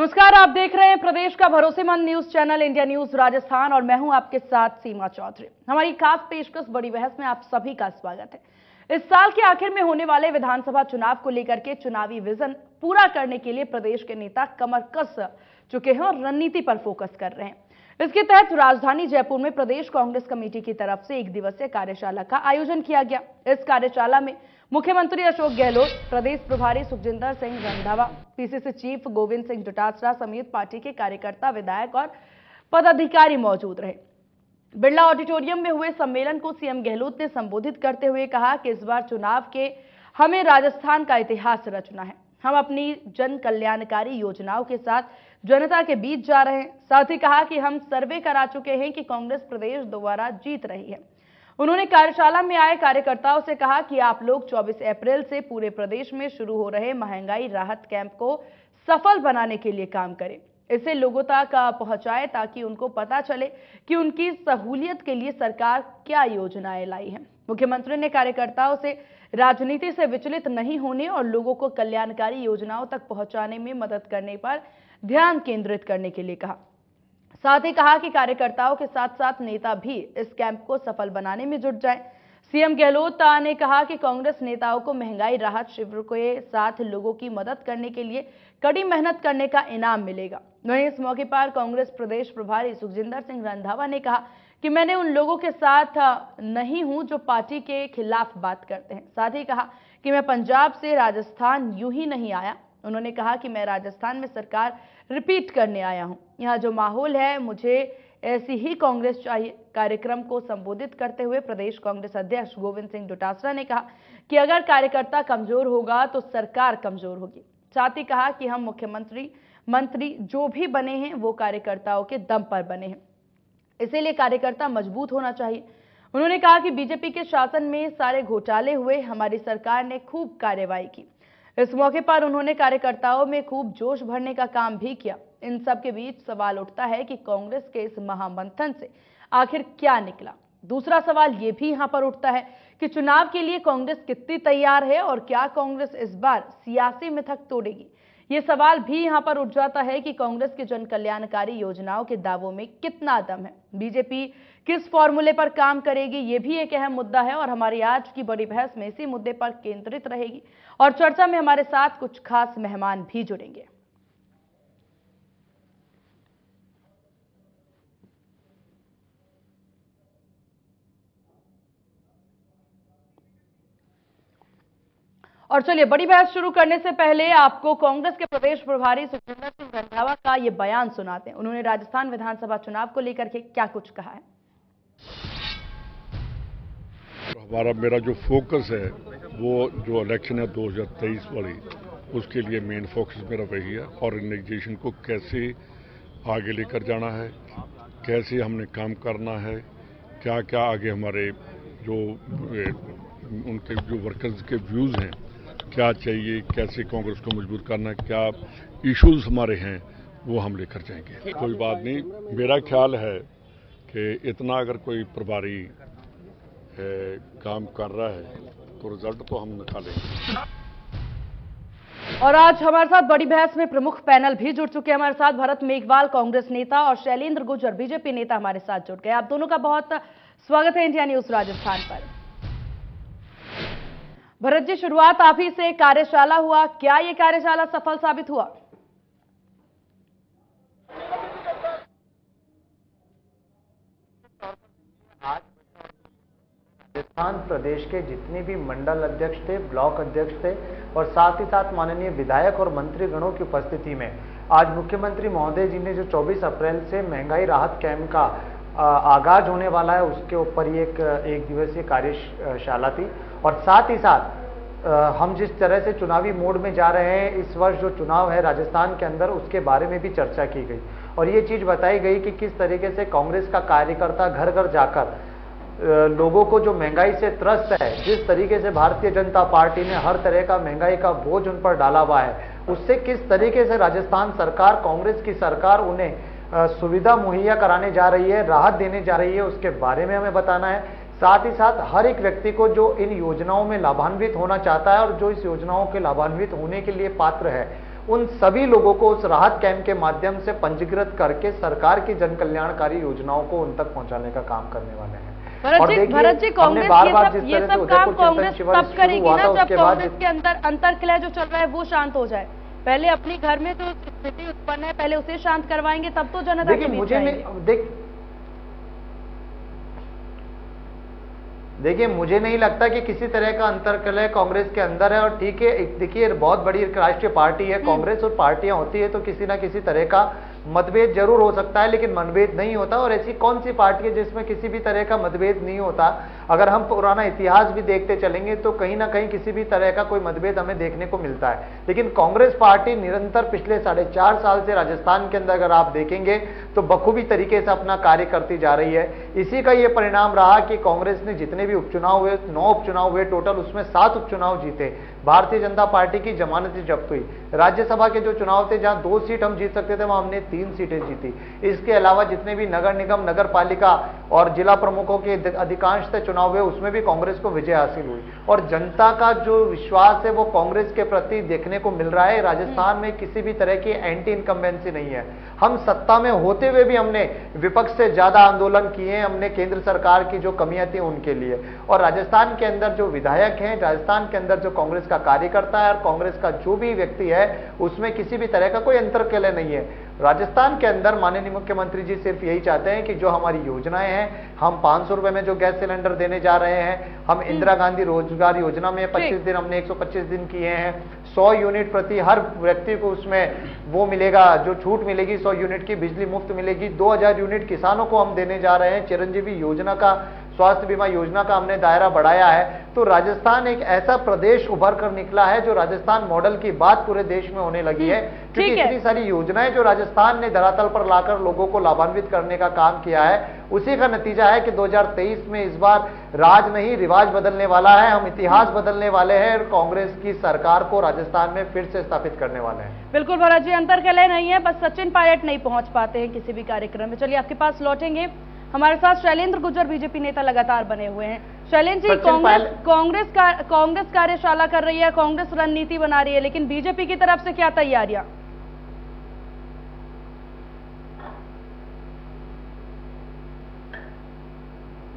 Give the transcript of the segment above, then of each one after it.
नमस्कार, आप देख रहे हैं प्रदेश का भरोसेमंद news channel India news Rajasthan और मैं हूं आपके साथ सीमा चौधरी। हमारी खास पेशकश बड़ी बहस में आप सभी का स्वागत है। इस साल के आखिर में होने वाले विधानसभा चुनाव को लेकर के चुनावी विजन पूरा करने के लिए प्रदेश के नेता कमर कस चुके हैं और रणनीति पर फोकस कर रहे हैं। इसके तहत राजधानी जयपुर में प्रदेश कांग्रेस कमेटी की तरफ से 1 दिवसीय कार्यशाला का आयोजन किया गया। इस कार्यशाला में मुख्यमंत्री अशोक गहलोत, प्रदेश प्रभारी सुखजिंदर सिंह रंधावा, पीसीसी चीफ गोविंद सिंह डोटासरा समेत पार्टी के कार्यकर्ता, विधायक और पदाधिकारी मौजूद रहे। बिरला ऑडिटोरियम में हुए सम्मेलन को सीएम गहलोत ने संबोधित करते हुए कहा कि इस बार चुनाव के हमें राजस्थान का इतिहास रचना है। हम अपनी जन कल्याणकारी योजनाओं के साथ जनता के बीच जा रहे हैं। साथ ही कहा कि हम सर्वे करा चुके हैं कि कांग्रेस प्रदेश दोबारा जीत रही है। उन्होंने कार्यशाला में आए कार्यकर्ताओं से कहा कि आप लोग 24 अप्रैल से पूरे प्रदेश में शुरू हो रहे महंगाई राहत कैंप को सफल बनाने के लिए काम करें, इसे लोगों तक पहुंचाएं ताकि उनको पता चले कि उनकी सहूलियत के लिए सरकार क्या योजनाएं लाई है। मुख्यमंत्री ने कार्यकर्ताओं से राजनीति से विचलित नहीं होने और लोगों को कल्याणकारी योजनाओं तक पहुंचाने में मदद करने पर ध्यान केंद्रित करने के लिए कहा। साथ ही कहा कि कार्यकर्ताओं के साथ साथ नेता भी इस कैंप को सफल बनाने में जुट जाएं। सीएम गहलोत ने कहा कि कांग्रेस नेताओं को महंगाई राहत शिविर के साथ लोगों की मदद करने के लिए कड़ी मेहनत करने का इनाम मिलेगा। वहीं इस मौके पर कांग्रेस प्रदेश प्रभारी सुखजिंदर सिंह रंधावा ने कहा कि मैंने उन लोगों के साथ नहीं हूं जो पार्टी के खिलाफ बात करते हैं। साथ ही कहा कि मैं पंजाब से राजस्थान यूं ही नहीं आया। उन्होंने कहा कि मैं राजस्थान में सरकार रिपीट करने आया हूं। यहाँ जो माहौल है मुझे ऐसी ही कांग्रेस चाहिए। कार्यक्रम को संबोधित करते हुए प्रदेश कांग्रेस अध्यक्ष गोविंद सिंह डोटासरा ने कहा कि अगर कार्यकर्ता कमजोर होगा तो सरकार कमजोर होगी। साथ ही कहा कि हम मंत्री जो भी बने हैं वो कार्यकर्ताओं के दम पर बने हैं, इसीलिए कार्यकर्ता मजबूत होना चाहिए। उन्होंने कहा कि बीजेपी के शासन में सारे घोटाले हुए, हमारी सरकार ने खूब कार्रवाई की। इस मौके पर उन्होंने कार्यकर्ताओं में खूब जोश भरने का काम भी किया। इन सब के बीच सवाल उठता है कि कांग्रेस के इस महामंथन से आखिर क्या निकला। दूसरा सवाल यह भी यहां पर उठता है कि चुनाव के लिए कांग्रेस कितनी तैयार है और क्या कांग्रेस इस बार सियासी मिथक तोड़ेगी। ये सवाल भी यहां पर उठ जाता है कि कांग्रेस के जन कल्याणकारी योजनाओं के दावों में कितना दम है। बीजेपी किस फॉर्मूले पर काम करेगी, ये भी एक अहम मुद्दा है और हमारी आज की बड़ी बहस में इसी मुद्दे पर केंद्रित रहेगी। और चर्चा में हमारे साथ कुछ खास मेहमान भी जुड़ेंगे। और चलिए बड़ी बहस शुरू करने से पहले आपको कांग्रेस के प्रदेश प्रभारी सुखजिंदर सिंह रंधावा का ये बयान सुनाते हैं। उन्होंने राजस्थान विधानसभा चुनाव को लेकर के क्या कुछ कहा है। मेरा जो फोकस है वो जो इलेक्शन है 2023 वाली, उसके लिए मेन फोकस मेरा वही है। ऑर्गेनाइजेशन को कैसे आगे लेकर जाना है, कैसे हमने काम करना है, क्या क्या आगे हमारे जो उनके जो वर्कर्स के व्यूज़ हैं, क्या चाहिए, कैसे कांग्रेस को मजबूत करना है, क्या इश्यूज हमारे हैं वो हम लेकर जाएंगे। कोई बात नहीं, मेरा ख्याल है कि इतना अगर कोई प्रभारी काम कर रहा है तो रिजल्ट तो हम निकालेंगे। और आज हमारे साथ बड़ी बहस में प्रमुख पैनल भी जुड़ चुके हैं। हमारे साथ भरत मेघवाल कांग्रेस नेता और शैलेंद्र गुर्जर बीजेपी नेता हमारे साथ जुड़ गए। आप दोनों का बहुत स्वागत है इंडिया न्यूज राजस्थान पर। भरत जी, शुरुआत आप ही से। कार्यशाला हुआ, क्या ये कार्यशाला सफल साबित हुआ? राजस्थान प्रदेश के जितने भी मंडल अध्यक्ष थे, ब्लॉक अध्यक्ष थे और साथ ही साथ माननीय विधायक और मंत्रीगणों की उपस्थिति में आज मुख्यमंत्री महोदय जी ने जो 24 अप्रैल से महंगाई राहत कैंप का आगाज होने वाला है, उसके ऊपर ये एक दिवसीय कार्यशाला थी। और साथ ही साथ हम जिस तरह से चुनावी मोड में जा रहे हैं, इस वर्ष जो चुनाव है राजस्थान के अंदर, उसके बारे में भी चर्चा की गई और ये चीज बताई गई कि किस तरीके से कांग्रेस का कार्यकर्ता घर घर जाकर लोगों को जो महंगाई से त्रस्त है, जिस तरीके से भारतीय जनता पार्टी ने हर तरह का महंगाई का बोझ उन पर डाला हुआ है, उससे किस तरीके से राजस्थान सरकार, कांग्रेस की सरकार उन्हें सुविधा मुहैया कराने जा रही है, राहत देने जा रही है, उसके बारे में हमें बताना है। साथ ही साथ हर एक व्यक्ति को जो इन योजनाओं में लाभान्वित होना चाहता है और जो इस योजनाओं के लाभान्वित होने के लिए पात्र है, उन सभी लोगों को उस राहत कैंप के माध्यम से पंजीकृत करके सरकार की जन कल्याणकारी योजनाओं को उन तक पहुंचाने का काम करने वाले हैं। भरत जी, कांग्रेस ये सब काम कांग्रेस तब करेगी ना जब कांग्रेस के अंदर अंतर्कलह जो चल रहा है वो शांत हो जाए। पहले अपनी घर में जो स्थिति उत्पन्न है पहले उसे शांत करवाएंगे, तब तो जनता के बीच जाएंगे। देखिए, मुझे नहीं लगता कि किसी तरह का अंतर्कलह कांग्रेस के अंदर है। और ठीक है, देखिए बहुत बड़ी राष्ट्रीय पार्टी है कांग्रेस, और पार्टियां होती है तो किसी ना किसी तरह का मतभेद जरूर हो सकता है, लेकिन मनभेद नहीं होता। और ऐसी कौन सी पार्टी है जिसमें किसी भी तरह का मतभेद नहीं होता? अगर हम पुराना इतिहास भी देखते चलेंगे तो कहीं ना कहीं किसी भी तरह का कोई मतभेद हमें देखने को मिलता है। लेकिन कांग्रेस पार्टी निरंतर पिछले 4.5 साल से राजस्थान के अंदर अगर आप देखेंगे तो बखूबी तरीके से अपना कार्य करती जा रही है। इसी का ये परिणाम रहा कि कांग्रेस ने जितने भी उपचुनाव हुए, 9 उपचुनाव हुए टोटल, उसमें 7 उपचुनाव जीते। भारतीय जनता पार्टी की जमानत जब्त हुई। राज्यसभा के जो चुनाव थे जहां 2 सीट हम जीत सकते थे वहां हमने 3 सीटें जीती। इसके अलावा जितने भी नगर निगम, नगर पालिका और जिला प्रमुखों के अधिकांश चुनाव हुए उसमें भी कांग्रेस को विजय हासिल हुई। और जनता का जो विश्वास है वो कांग्रेस के प्रति देखने को मिल रहा है। राजस्थान में किसी भी तरह की एंटी इनकम्बेंसी नहीं है। हम सत्ता में होते हुए भी हमने विपक्ष से ज्यादा आंदोलन किए, हमने केंद्र सरकार की जो कमियां थी उनके लिए। और राजस्थान के अंदर जो विधायक हैं, राजस्थान के अंदर जो कांग्रेस का कार्यकर्ता है और कांग्रेस का जो भी व्यक्ति है उसमें किसी भी तरह का कोई अंतर्कलह नहीं है। राजस्थान के अंदर माननीय मुख्यमंत्री जी सिर्फ यही चाहते हैं कि जो हमारी योजनाएं हैं, हम 500 रुपए में जो गैस सिलेंडर देने जा रहे हैं, हम इंदिरा गांधी रोजगार योजना में 25 दिन हमने 125 दिन किए हैं। 100 यूनिट प्रति हर व्यक्ति को उसमें वो मिलेगा, जो छूट मिलेगी 100 यूनिट की, बिजली मुफ्त मिलेगी। 2000 यूनिट किसानों को हम देने जा रहे हैं। चिरंजीवी योजना का, स्वास्थ्य बीमा योजना का हमने दायरा बढ़ाया है। तो राजस्थान एक ऐसा प्रदेश उभर कर निकला है जो राजस्थान मॉडल की बात पूरे देश में होने लगी है, क्योंकि इतनी सारी योजनाएं जो राजस्थान ने धरातल पर लाकर लोगों को लाभान्वित करने का काम किया है, उसी का नतीजा है कि 2023 में इस बार राज नहीं रिवाज बदलने वाला है। हम इतिहास बदलने वाले हैं और कांग्रेस की सरकार को राजस्थान में फिर से स्थापित करने वाले हैं। बिल्कुल भरत जी, अंतर्कलह नहीं है, बस सचिन पायलट नहीं पहुंच पाते हैं किसी भी कार्यक्रम में। चलिए आपके पास लौटेंगे। हमारे साथ शैलेंद्र गुर्जर बीजेपी नेता लगातार बने हुए हैं। शैलेंद्र जी, कांग्रेस कार्यशाला कर रही है, कांग्रेस रणनीति बना रही है, लेकिन बीजेपी की तरफ से क्या तैयारियां?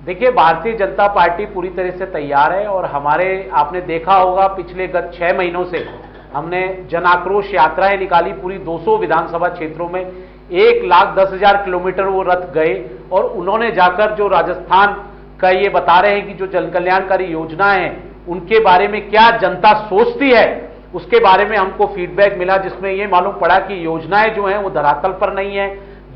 देखिए, भारतीय जनता पार्टी पूरी तरह से तैयार है। और हमारे, आपने देखा होगा पिछले गत 6 महीनों से हमने जन आक्रोश यात्राएं निकाली पूरी 200 विधानसभा क्षेत्रों में। 1,10,000 किलोमीटर वो रथ गए और उन्होंने जाकर जो राजस्थान का ये बता रहे हैं कि जो जन कल्याणकारी योजनाएं हैं उनके बारे में क्या जनता सोचती है, उसके बारे में हमको फीडबैक मिला, जिसमें ये मालूम पड़ा कि योजनाएं जो हैं वो धरातल पर नहीं है।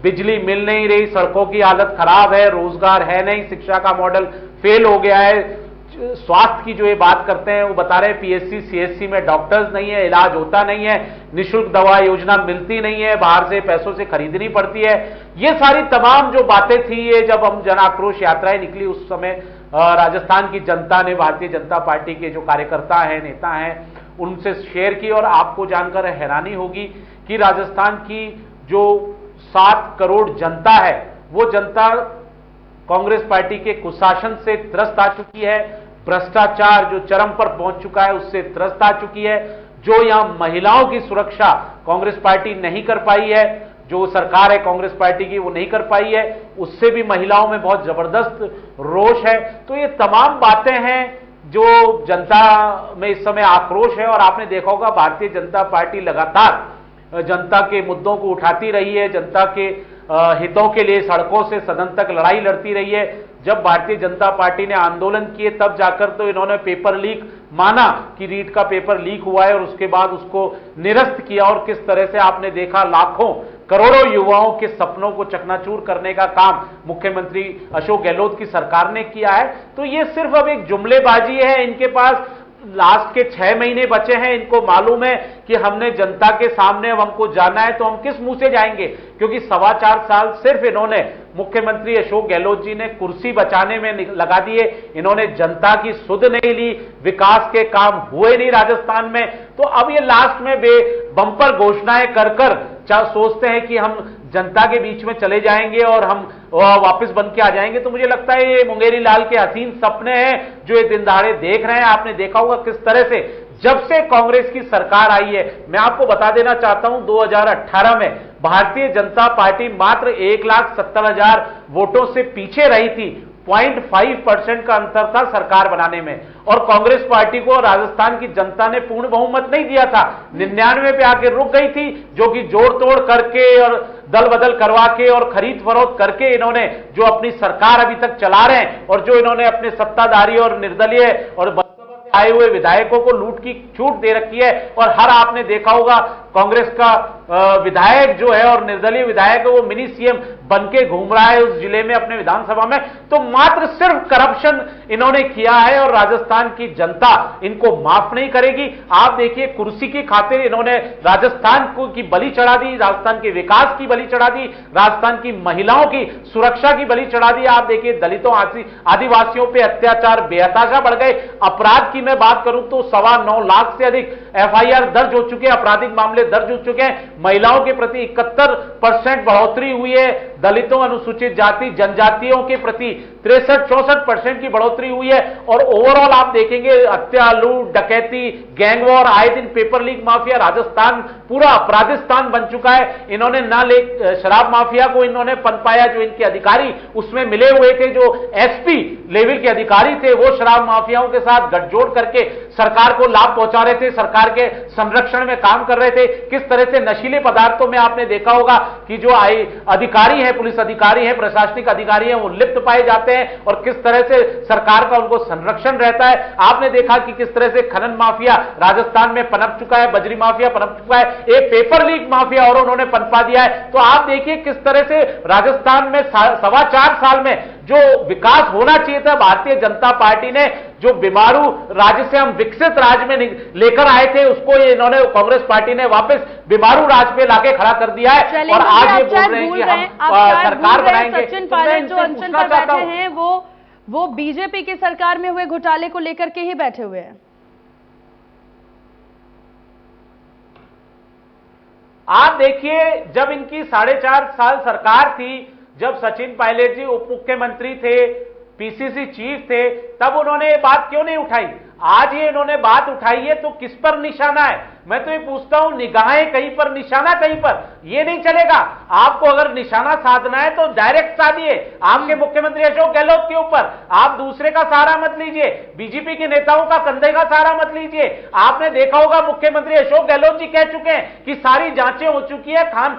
बिजली मिल नहीं रही, सड़कों की हालत खराब है, रोजगार है नहीं, शिक्षा का मॉडल फेल हो गया है। स्वास्थ्य की जो ये बात करते हैं वो बता रहे हैं पीएचसी सीएचसी में डॉक्टर्स नहीं है, इलाज होता नहीं है, निःशुल्क दवा योजना मिलती नहीं है, बाहर से पैसों से खरीदनी पड़ती है। ये सारी तमाम जो बातें थी, ये जब हम जन आक्रोश यात्राएं निकली उस समय राजस्थान की जनता ने भारतीय जनता पार्टी के जो कार्यकर्ता हैं, नेता हैं, उनसे शेयर की। और आपको जानकर हैरानी होगी कि राजस्थान की जो 7 करोड़ जनता है वो जनता कांग्रेस पार्टी के कुशासन से त्रस्त आ चुकी है। भ्रष्टाचार जो चरम पर पहुंच चुका है उससे त्रस्त आ चुकी है। जो यहां महिलाओं की सुरक्षा कांग्रेस पार्टी नहीं कर पाई है, जो सरकार है कांग्रेस पार्टी की वो नहीं कर पाई है, उससे भी महिलाओं में बहुत जबरदस्त रोष है। तो ये तमाम बातें हैं जो जनता में इस समय आक्रोश है। और आपने देखा होगा भारतीय जनता पार्टी लगातार जनता के मुद्दों को उठाती रही है, जनता के हितों के लिए सड़कों से सदन तक लड़ाई लड़ती रही है। जब भारतीय जनता पार्टी ने आंदोलन किए तब जाकर तो इन्होंने पेपर लीक माना कि रीट का पेपर लीक हुआ है और उसके बाद उसको निरस्त किया। और किस तरह से आपने देखा लाखों करोड़ों युवाओं के सपनों को चकनाचूर करने का काम मुख्यमंत्री अशोक गहलोत की सरकार ने किया है। तो ये सिर्फ अब एक जुमलेबाजी है। इनके पास लास्ट के 6 महीने बचे हैं। इनको मालूम है कि हमने जनता के सामने अब हमको जाना है तो हम किस मुंह से जाएंगे, क्योंकि 4.25 साल सिर्फ इन्होंने, मुख्यमंत्री अशोक गहलोत जी ने कुर्सी बचाने में लगा दिए। इन्होंने जनता की सुध नहीं ली, विकास के काम हुए नहीं राजस्थान में। तो अब ये लास्ट में बंपर घोषणाएं कर कर सोचते हैं कि हम जनता के बीच में चले जाएंगे और हम वापस बन के आ जाएंगे। तो मुझे लगता है ये मुंगेरी लाल के हसीन सपने हैं जो ये दिन दहाड़े देख रहे हैं। आपने देखा होगा किस तरह से जब से कांग्रेस की सरकार आई है, मैं आपको बता देना चाहता हूं 2018 में भारतीय जनता पार्टी मात्र 1,70,000 वोटों से पीछे रही थी। 0.5% का अंतर था सरकार बनाने में, और कांग्रेस पार्टी को राजस्थान की जनता ने पूर्ण बहुमत नहीं दिया था। 99 पे आके रुक गई थी, जो कि जोड़ तोड़ करके और दल बदल करवा के और खरीद फरोख्त करके इन्होंने जो अपनी सरकार अभी तक चला रहे हैं, और जो इन्होंने अपने सत्ताधारी और निर्दलीय और आए हुए विधायकों को लूट की छूट दे रखी है। और हर आपने देखा होगा कांग्रेस का विधायक जो है और निर्दलीय विधायक है वो मिनी सीएम बनके घूम रहा है उस जिले में अपने विधानसभा में। तो मात्र सिर्फ करप्शन इन्होंने किया है और राजस्थान की जनता इनको माफ नहीं करेगी। आप देखिए कुर्सी की खातिर इन्होंने राजस्थान को की बलि चढ़ा दी, राजस्थान के विकास की बलि चढ़ा दी, राजस्थान की महिलाओं की सुरक्षा की बलि चढ़ा दी। आप देखिए दलितों आदिवासियों पे अत्याचार बेहताशा बढ़ गए। अपराध की मैं बात करूं तो 9.25 लाख से अधिक एफआईआर दर्ज हो चुके हैं, आपराधिक मामले दर्ज हो चुके हैं। महिलाओं के प्रति 71% बढ़ोतरी हुई है। दलितों, अनुसूचित जाति जनजातियों के प्रति 63-64% की बढ़ोतरी हुई है। और ओवरऑल आप देखेंगे हत्या, लूट, डकैती, गैंगवॉर, आए दिन पेपर लीक माफिया, राजस्थान पूरा अपराधिस्तान बन चुका है। इन्होंने ना शराब माफिया को इन्होंने पनपाया, जो इनके अधिकारी उसमें मिले हुए थे, जो एसपी लेवल के अधिकारी थे, वो शराब माफियाओं के साथ गठजोड़ करके सरकार को लाभ पहुंचा रहे थे, सरकार के संरक्षण में काम कर रहे थे। किस तरह से नशीले पदार्थों में आपने देखा होगा कि जो अधिकारी हैं, पुलिस अधिकारी हैं, प्रशासनिक अधिकारी हैं, वो लिप्त पाए जाते हैं और किस तरह से सरकार का उनको संरक्षण रहता है। आपने देखा कि किस तरह से खनन माफिया राजस्थान में पनप चुका है, बजरी माफिया पनप चुका है, एक पेपर लीक माफिया और उन्होंने पनपा दिया है। तो आप देखिए किस तरह से राजस्थान में 4.25 साल में जो विकास होना चाहिए था, भारतीय जनता पार्टी ने जो बीमारू राज्य से हम विकसित राज्य में लेकर आए थे, उसको ये इन्होंने कांग्रेस पार्टी ने वापस बीमारू राज्य पे लाके खड़ा कर दिया है। और आज ये बोल रहे हैं कि हम सरकार बनाएंगे। सचिन पायलट जो अनशन पर बैठे हैं वो बीजेपी की सरकार में हुए घोटाले को लेकर के ही बैठे हुए हैं। आप देखिए जब इनकी 4.5 साल सरकार थी, जब सचिन पायलट जी उप मुख्यमंत्री थे, पीसीसी चीफ थे, तब उन्होंने ये बात क्यों नहीं उठाई? आज ये इन्होंने बात उठाई है तो किस पर निशाना है? मैं तो ये पूछता हूं, निगाहें कहीं पर, निशाना कहीं पर, ये नहीं चलेगा। आपको अगर निशाना साधना है तो डायरेक्ट साधिए, आपके मुख्यमंत्री अशोक गहलोत के ऊपर। आप दूसरे का सहारा मत लीजिए, बीजेपी के नेताओं का कंधे का सहारा मत लीजिए। आपने देखा होगा मुख्यमंत्री अशोक गहलोत जी कह चुके हैं कि सारी जांचें हो चुकी है, खान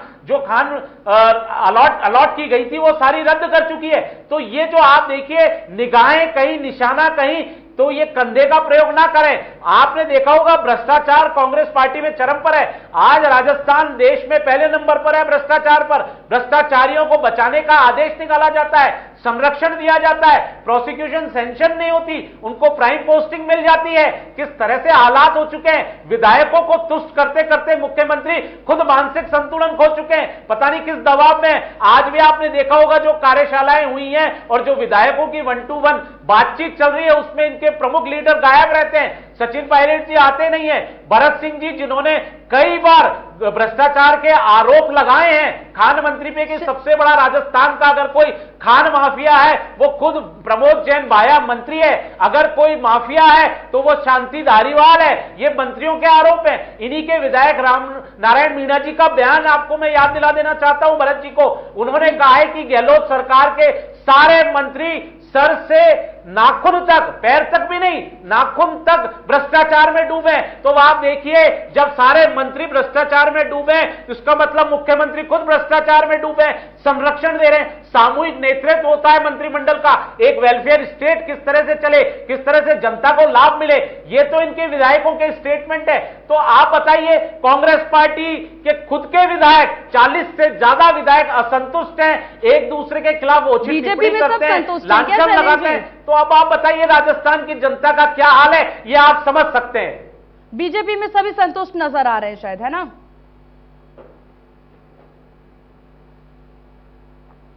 अलॉट की गई थी वो सारी रद्द कर चुकी है। तो ये जो आप देखिए निगाहें कहीं, निशाना कहीं, तो ये कंधे का प्रयोग ना करें। आपने देखा होगा भ्रष्टाचार कांग्रेस पार्टी में चरम पर है। आज राजस्थान देश में पहले नंबर पर है भ्रष्टाचार पर। भ्रष्टाचारियों को बचाने का आदेश निकाला जाता है, संरक्षण दिया जाता है, प्रोसिक्यूशन सेंशन नहीं होती, उनको प्राइम पोस्टिंग मिल जाती है। किस तरह से हालात हो चुके हैं, विधायकों को तुष्ट करते करते मुख्यमंत्री खुद मानसिक संतुलन खो चुके हैं, पता नहीं किस दबाव में। आज भी आपने देखा होगा जो कार्यशालाएं हुई हैं और जो विधायकों की 1-to-1 बातचीत चल रही है, उसमें इनके प्रमुख लीडर गायब रहते हैं। सचिन पायलट जी आते नहीं है, भरत सिंह जी जिन्होंने कई बार भ्रष्टाचार के आरोप लगाए हैं खान मंत्री पे कि सबसे बड़ा राजस्थान का अगर कोई खान माफिया है वो खुद प्रमोद जैन भाया मंत्री है, अगर कोई माफिया है तो वो शांति धारीवाल है। ये मंत्रियों के आरोप हैं। इन्हीं के विधायक राम नारायण मीणा जी का बयान आपको मैं याद दिला देना चाहता हूं भरत जी को। उन्होंने कहा है कि गहलोत सरकार के सारे मंत्री सर से नाखून तक, पैर तक भी नहीं, नाखून तक भ्रष्टाचार में डूबे। तो आप देखिए जब सारे मंत्री भ्रष्टाचार में डूबे तो इसका मतलब मुख्यमंत्री खुद भ्रष्टाचार में डूबे, संरक्षण दे रहे हैं। सामूहिक नेतृत्व होता है मंत्रिमंडल का, एक वेलफेयर स्टेट किस तरह से चले, किस तरह से जनता को लाभ मिले, ये तो इनके विधायकों के स्टेटमेंट है। तो आप बताइए, कांग्रेस पार्टी के खुद के विधायक 40 से ज्यादा विधायक असंतुष्ट हैं, एक दूसरे के खिलाफ उचित टिप्पणी करते हैं, लांछन लगाते हैं। तो अब आप बताइए राजस्थान की जनता का क्या हाल है, ये आप समझ सकते हैं। बीजेपी में सभी संतुष्ट नजर आ रहे हैं शायद, है ना?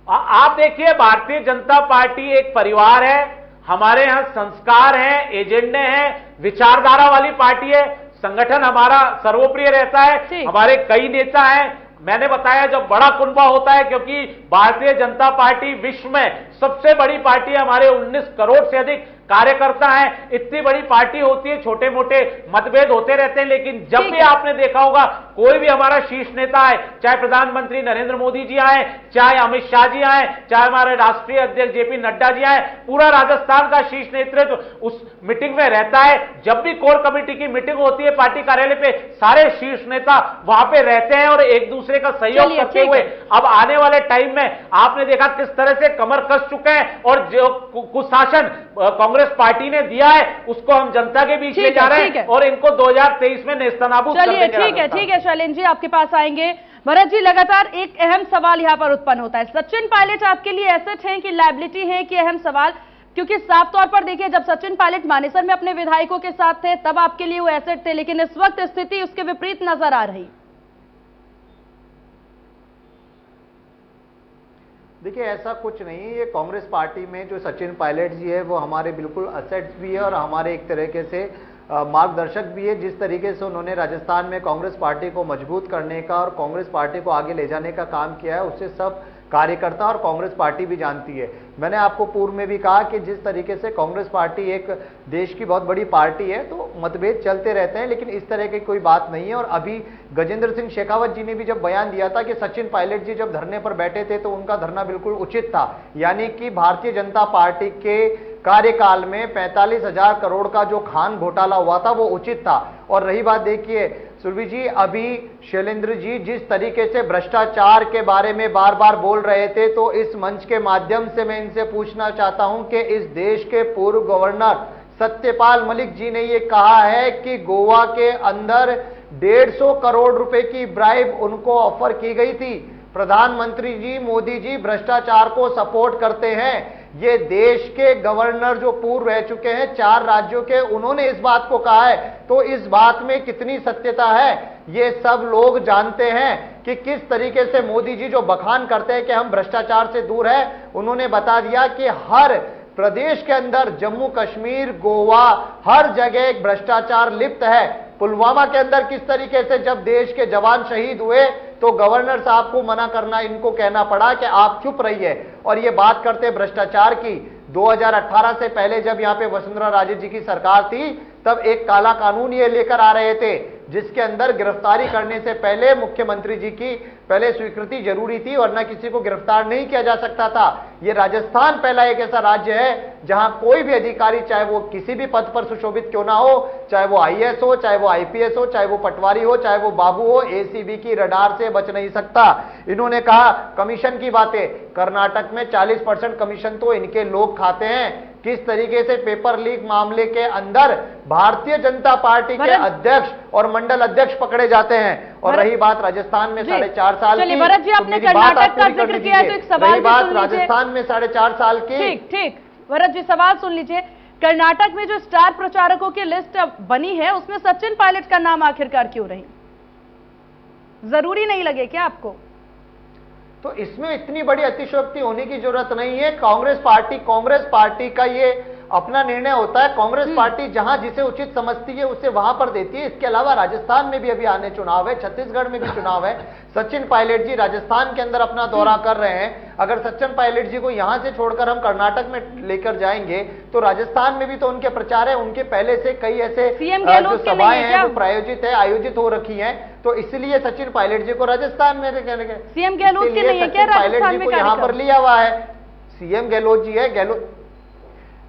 आप देखिए भारतीय जनता पार्टी एक परिवार है, हमारे यहां संस्कार हैं, एजेंडे हैं, विचारधारा वाली पार्टी है। संगठन हमारा सर्वप्रिय रहता है, हमारे कई नेता हैं। मैंने बताया जब बड़ा कुनबा होता है, क्योंकि भारतीय जनता पार्टी विश्व में सबसे बड़ी पार्टी है, हमारे 19 करोड़ से अधिक कार्यकर्ता हैं, इतनी बड़ी पार्टी होती है, छोटे मोटे मतभेद होते रहते हैं, लेकिन जब भी आपने देखा होगा कोई भी हमारा शीर्ष नेता है, चाहे प्रधानमंत्री नरेंद्र मोदी जी आए, चाहे अमित शाह जी आए, चाहे हमारे राष्ट्रीय अध्यक्ष जेपी नड्डा जी आए, पूरा राजस्थान का शीर्ष नेतृत्व उस मीटिंग में रहता है। जब भी कोर कमेटी की मीटिंग होती है पार्टी कार्यालय पे, सारे शीर्ष नेता वहां पे रहते हैं और एक दूसरे का सहयोग करते हुए अब आने वाले टाइम में आपने देखा किस तरह से कमर कस चुके हैं और जो कुशासन कांग्रेस पार्टी ने दिया है उसको हम जनता के बीच ले जा रहे हैं और इनको 2023 में नेस्तनाबूद कर देंगे। ठीक है शैलेंद्र जी, आपके पास आएंगे। भरत जी, लगातार एक अहम सवाल यहां पर उत्पन्न होता है, सचिन पायलट आपके लिए एसेट है कि लायबिलिटी है कि अहम सवाल, क्योंकि साफ तौर पर देखिए जब सचिन पायलट मानेसर में अपने विधायकों के साथ थे तब आपके लिए वो एसेट थे, लेकिन इस वक्त स्थिति उसके विपरीत नजर आ रही। देखिए ऐसा कुछ नहीं है, ये कांग्रेस पार्टी में जो सचिन पायलट जी है वो हमारे बिल्कुल असेट्स भी है और हमारे एक तरीके से मार्गदर्शक भी है। जिस तरीके से उन्होंने राजस्थान में कांग्रेस पार्टी को मजबूत करने का और कांग्रेस पार्टी को आगे ले जाने का काम किया है, उससे सब कार्यकर्ता और कांग्रेस पार्टी भी जानती है। मैंने आपको पूर्व में भी कहा कि जिस तरीके से कांग्रेस पार्टी एक देश की बहुत बड़ी पार्टी है तो मतभेद चलते रहते हैं, लेकिन इस तरह की कोई बात नहीं है। और अभी गजेंद्र सिंह शेखावत जी ने भी जब बयान दिया था कि सचिन पायलट जी जब धरने पर बैठे थे तो उनका धरना बिल्कुल उचित था, यानी कि भारतीय जनता पार्टी के कार्यकाल में 45,000 करोड़ का जो खान घोटाला हुआ था वो उचित था। और रही बात देखिए सुरभि जी, अभी शैलेंद्र जी जिस तरीके से भ्रष्टाचार के बारे में बार बार बोल रहे थे, तो इस मंच के माध्यम से मैं इनसे पूछना चाहता हूं कि इस देश के पूर्व गवर्नर सत्यपाल मलिक जी ने ये कहा है कि गोवा के अंदर 150 करोड़ रुपए की ब्राइब उनको ऑफर की गई थी। प्रधानमंत्री जी मोदी जी भ्रष्टाचार को सपोर्ट करते हैं। ये देश के गवर्नर जो पूर्व रह चुके हैं 4 राज्यों के, उन्होंने इस बात को कहा है। तो इस बात में कितनी सत्यता है ये सब लोग जानते हैं कि किस तरीके से मोदी जी जो बखान करते हैं कि हम भ्रष्टाचार से दूर है, उन्होंने बता दिया कि हर प्रदेश के अंदर जम्मू कश्मीर, गोवा, हर जगह भ्रष्टाचार लिप्त है। पुलवामा के अंदर किस तरीके से जब देश के जवान शहीद हुए तो गवर्नर साहब को मना करना, इनको कहना पड़ा कि आप चुप रहिए। और ये बात करते भ्रष्टाचार की, 2018 से पहले जब यहां पे वसुंधरा राजे जी की सरकार थी तब एक काला कानून ये लेकर आ रहे थे जिसके अंदर गिरफ्तारी करने से पहले मुख्यमंत्री जी की पहले स्वीकृति जरूरी थी, वरना किसी को गिरफ्तार नहीं किया जा सकता था। ये राजस्थान पहला एक ऐसा राज्य है जहां कोई भी अधिकारी, चाहे वो किसी भी पद पर सुशोभित क्यों ना हो, चाहे वो आईएएस हो, चाहे वो आईपीएस हो, चाहे वो पटवारी हो, चाहे वो बाबू हो, एसीबी की रडार से बच नहीं सकता। इन्होंने कहा कमीशन की बातें, कर्नाटक में 40% कमीशन तो इनके लोग खाते हैं। किस तरीके से पेपर लीक मामले के अंदर भारतीय जनता पार्टी के अध्यक्ष और मंडल अध्यक्ष पकड़े जाते हैं। और रही बात राजस्थान में 4.5 साल की, भरत जी आपने कर्नाटक का जिक्र किया है तो एक सवाल बात राजस्थान में 4.5 साल की, ठीक भरत जी सवाल सुन लीजिए। कर्नाटक में जो स्टार प्रचारकों की लिस्ट बनी है उसमें सचिन पायलट का नाम आखिरकार क्यों नहीं? जरूरी नहीं लगे क्या आपको? तो इसमें इतनी बड़ी अतिशयोक्ति होने की जरूरत नहीं है। कांग्रेस पार्टी का ये अपना निर्णय होता है। कांग्रेस पार्टी जहां जिसे उचित समझती है उसे वहां पर देती है। इसके अलावा राजस्थान में भी अभी आने चुनाव है, छत्तीसगढ़ में भी चुनाव है। सचिन पायलट जी राजस्थान के अंदर अपना दौरा कर रहे हैं। अगर सचिन पायलट जी को यहां से छोड़कर हम कर्नाटक में लेकर जाएंगे तो राजस्थान में भी तो उनके प्रचार है, उनके पहले से कई ऐसे जो सभाएं हैं वो आयोजित हो रखी है। तो इसलिए सचिन पायलट जी को राजस्थान में सीएम गहलोत के नहीं है क्या राजस्थान में? यहां पर लिया हुआ है सीएम गहलोत जी है। गहलोत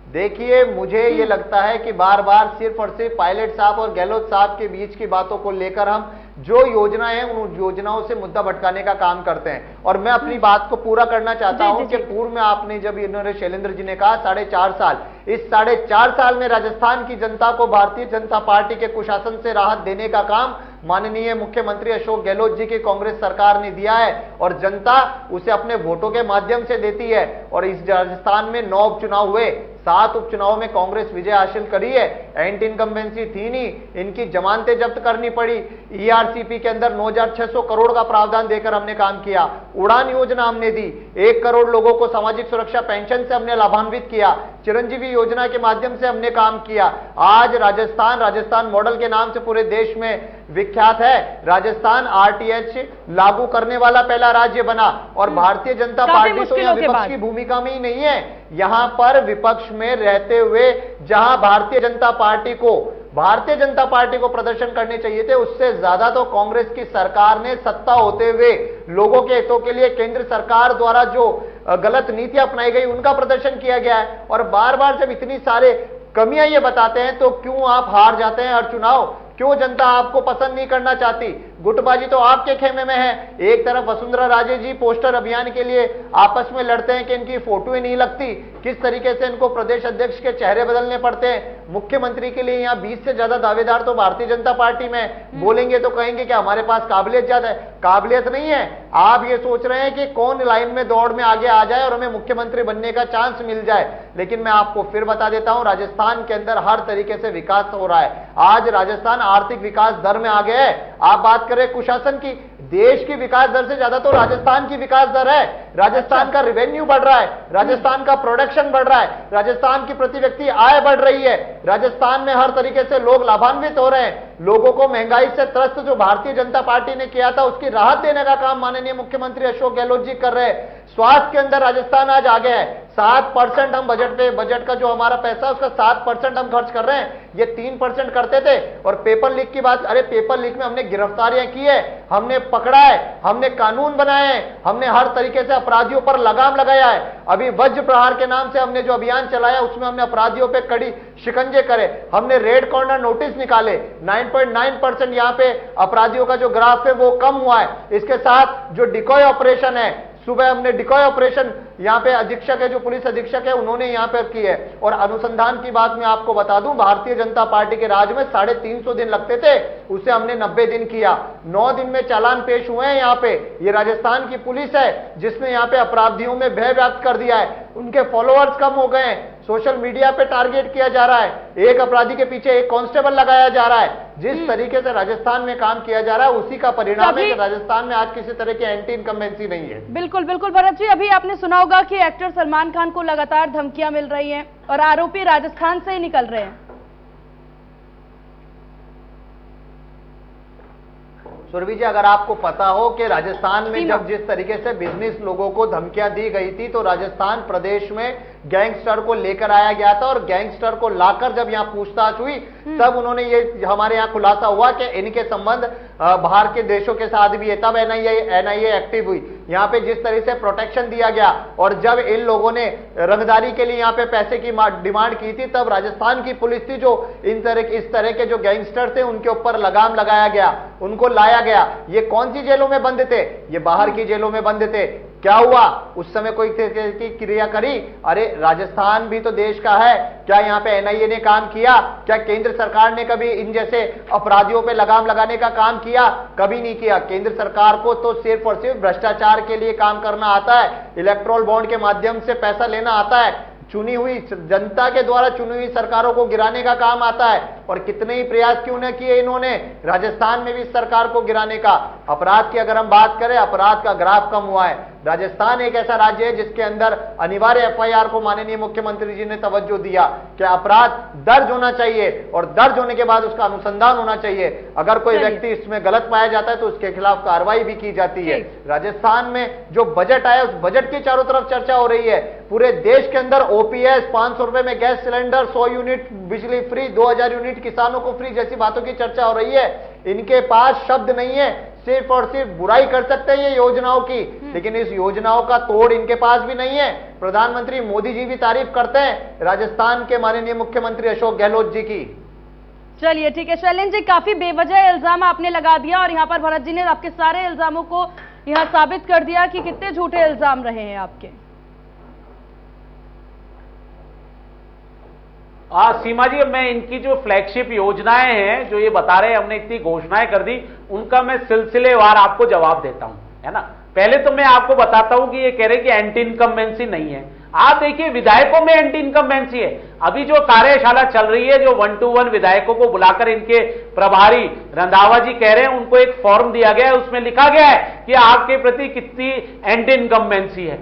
देखिए, मुझे ये लगता है कि बार बार सिर्फ और सिर्फ पायलट साहब और गहलोत साहब के बीच की बातों को लेकर हम जो योजनाएं हैं उन योजनाओं से मुद्दा भटकाने का काम करते हैं। और मैं अपनी बात को पूरा करना चाहता हूं कि पूर्व में आपने जब इन्होंने शैलेंद्र जी ने कहा 4.5 साल, इस 4.5 साल में राजस्थान की जनता को भारतीय जनता पार्टी के कुशासन से राहत देने का काम माननीय मुख्यमंत्री अशोक गहलोत जी की कांग्रेस सरकार ने दिया है और जनता उसे अपने वोटों के माध्यम से देती है। और इस राजस्थान में 9 उपचुनाव हुए, 7 उपचुनाव में कांग्रेस विजय हासिल करी है। एंटी इनकम्बेंसी थी नहीं, इनकी जमानतें जब्त करनी पड़ी। ईआरसीपी के अंदर 9,600 करोड़ का प्रावधान देकर हमने काम किया। उड़ान योजना हमने दी, 1 करोड़ लोगों को सामाजिक सुरक्षा पेंशन से हमने लाभान्वित किया, चिरंजीवी योजना के माध्यम से हमने काम किया। आज राजस्थान मॉडल के नाम से पूरे देश में विख्यात है। राजस्थान आरटीएच लागू करने वाला पहला राज्य बना और भारतीय जनता पार्टी तो यहाँ विपक्ष की भूमिका में ही नहीं है। यहां पर विपक्ष में रहते हुए जहां भारतीय जनता पार्टी को प्रदर्शन करने चाहिए थे, उससे ज्यादा तो कांग्रेस की सरकार ने सत्ता होते हुए लोगों के हितों के लिए केंद्र सरकार द्वारा जो गलत नीतियां अपनाई गई उनका प्रदर्शन किया गया है। और बार बार जब इतनी सारे कमियां ये बताते हैं तो क्यों आप हार जाते हैं हर चुनाव? क्यों जनता आपको पसंद नहीं करना चाहती? गुटबाजी तो आपके खेमे में है। एक तरफ वसुंधरा राजे जी पोस्टर अभियान के लिए आपस में लड़ते हैं कि इनकी फोटो ही नहीं लगती, किस तरीके से इनको प्रदेश अध्यक्ष के चेहरे बदलने पड़ते हैं। मुख्यमंत्री के लिए यहाँ 20 से ज्यादा दावेदार तो भारतीय जनता पार्टी में, बोलेंगे तो कहेंगे कि हमारे पास काबिलियत ज्यादा है। काबिलियत नहीं है, आप ये सोच रहे हैं कि कौन लाइन में दौड़ में आगे आ जाए और हमें मुख्यमंत्री बनने का चांस मिल जाए। लेकिन मैं आपको फिर बता देता हूं, राजस्थान के अंदर हर तरीके से विकास हो रहा है। आज राजस्थान आर्थिक विकास दर में आगे है। आप बात करें कुशासन की, देश की विकास दर से ज्यादा तो राजस्थान की विकास दर है। राजस्थान का रेवेन्यू बढ़ रहा है, राजस्थान का प्रोडक्शन बढ़ रहा है, राजस्थान की प्रति व्यक्ति आय बढ़ रही है, राजस्थान में हर तरीके से लोग लाभान्वित हो रहे हैं। लोगों को महंगाई से त्रस्त जो भारतीय जनता पार्टी ने किया था उसकी राहत देने का काम माननीय मुख्यमंत्री अशोक गहलोत जी कर रहे हैं। स्वास्थ्य के अंदर राजस्थान आज आगे है। 7% हम बजट का जो हमारा पैसा उसका 7% हम खर्च कर रहे हैं। ये 3% करते थे। और पेपर लीक की बात, अरे पेपर लीक में हमने गिरफ्तारियां की है, हमने पकड़ा है, हमने कानून बनाए हैं, हमने हर तरीके से अपराधियों पर लगाम लगाया है। अभी वज्र प्रहार के नाम से हमने जो अभियान चलाया उसमें हमने अपराधियों पे कड़ी शिकंजे करे, हमने रेड कॉर्नर नोटिस निकाले। 9.9% यहां पे अपराधियों का जो ग्राफ है वो कम हुआ है। इसके साथ जो डिकॉय ऑपरेशन है, सुबह हमने डिकॉय ऑपरेशन यहां पे अधीक्षक है, जो पुलिस अधीक्षक है उन्होंने यहां पे की है। और अनुसंधान की बात मैं आपको बता दूं, भारतीय जनता पार्टी के राज में 350 दिन लगते थे, उसे हमने 90 दिन किया। 9 दिन में चालान पेश हुए हैं। यहां पे ये राजस्थान की पुलिस है जिसने यहां पे अपराधियों में भय व्याप्त कर दिया है। उनके फॉलोअर्स कम हो गए हैं, सोशल मीडिया पे टारगेट किया जा रहा है, एक अपराधी के पीछे एक कांस्टेबल लगाया जा रहा है। जिस तरीके से राजस्थान में काम किया जा रहा है उसी का परिणाम है कि राजस्थान में आज किसी तरह की एंटी इनकम्बेंसी नहीं है। बिल्कुल बिल्कुल भरत जी, अभी आपने सुना होगा कि एक्टर सलमान खान को लगातार धमकियां मिल रही हैं और आरोपी राजस्थान से ही निकल रहे हैं। सुरभि जी, अगर आपको पता हो कि राजस्थान में जब जिस तरीके से बिजनेस लोगों को धमकियां दी गई थी तो राजस्थान प्रदेश में गैंगस्टर को लेकर आया गया था और गैंगस्टर को लाकर जब यहां पूछताछ हुई तब उन्होंने ये हमारे यहां खुलासा हुआ कि इनके संबंध बाहर के देशों के साथ भी है। तब एनआईए एक्टिव हुई। यहां पे जिस तरह से प्रोटेक्शन दिया गया और जब इन लोगों ने रंगदारी के लिए यहां पे पैसे की डिमांड की थी तब राजस्थान की पुलिस थी जो इस तरह के जो गैंगस्टर थे उनके ऊपर लगाम लगाया गया, उनको लाया गया। ये कौन सी जेलों में बंद थे? ये बाहर की जेलों में बंद थे। क्या हुआ उस समय? कोई की क्रिया करी? अरे राजस्थान भी तो देश का है। क्या यहां पे एनआईए ने काम किया? क्या केंद्र सरकार ने कभी इन जैसे अपराधियों पे लगाम लगाने का काम किया? कभी नहीं किया। केंद्र सरकार को तो सिर्फ और सिर्फ भ्रष्टाचार के लिए काम करना आता है, इलेक्ट्रोल बॉन्ड के माध्यम से पैसा लेना आता है, चुनी हुई जनता के द्वारा चुनी हुई सरकारों को गिराने का काम आता है। और कितने ही प्रयास क्यों न किए इन्होंने राजस्थान में भी इस सरकार को गिराने का। अपराध की अगर हम बात करें, अपराध का ग्राफ कम हुआ है। राजस्थान एक ऐसा राज्य है जिसके अंदर अनिवार्य एफआईआर को माननीय मुख्यमंत्री जी ने तवज्जो दिया कि अपराध दर्ज होना चाहिए और दर्ज होने के बाद उसका अनुसंधान होना चाहिए। अगर कोई व्यक्ति इसमें गलत पाया जाता है तो उसके खिलाफ कार्रवाई भी की जाती है। राजस्थान में जो बजट आया उस बजट की चारों तरफ चर्चा हो रही है। पूरे देश के अंदर ओपीएस, 500 रुपए में गैस सिलेंडर, 100 यूनिट बिजली फ्री, 2000 यूनिट किसानों को फ्री जैसी बातों की चर्चा हो रही है। इनके पास शब्द नहीं है, सिर्फ और सिर्फ बुराई कर सकते हैं ये योजनाओं की, लेकिन इस योजनाओं का तोड़ इनके पास भी नहीं है। प्रधानमंत्री मोदी जी भी तारीफ करते हैं राजस्थान के माननीय मुख्यमंत्री अशोक गहलोत जी की। चलिए ठीक है शैलेंद्र जी, काफी बेवजह इल्जाम आपने लगा दिया और यहाँ पर भरत जी ने आपके सारे इल्जामों को यहाँ साबित कर दिया कि कितने झूठे इल्जाम रहे हैं आपके। सीमा जी, मैं इनकी जो फ्लैगशिप योजनाएं हैं जो ये बता रहे हैं, हमने इतनी घोषणाएं कर दी, उनका मैं सिलसिलेवार आपको जवाब देता हूं, है ना। पहले तो मैं आपको बताता हूं कि ये कह रहे कि एंटी इनकम्बेंसी नहीं है। आप देखिए विधायकों में एंटी इनकम्बेंसी है। अभी जो कार्यशाला चल रही है, जो 1-to-1 विधायकों को बुलाकर इनके प्रभारी रंधावा जी कह रहे हैं, उनको एक फॉर्म दिया गया है, उसमें लिखा गया है कि आपके प्रति कितनी एंटी इनकम्बेंसी है।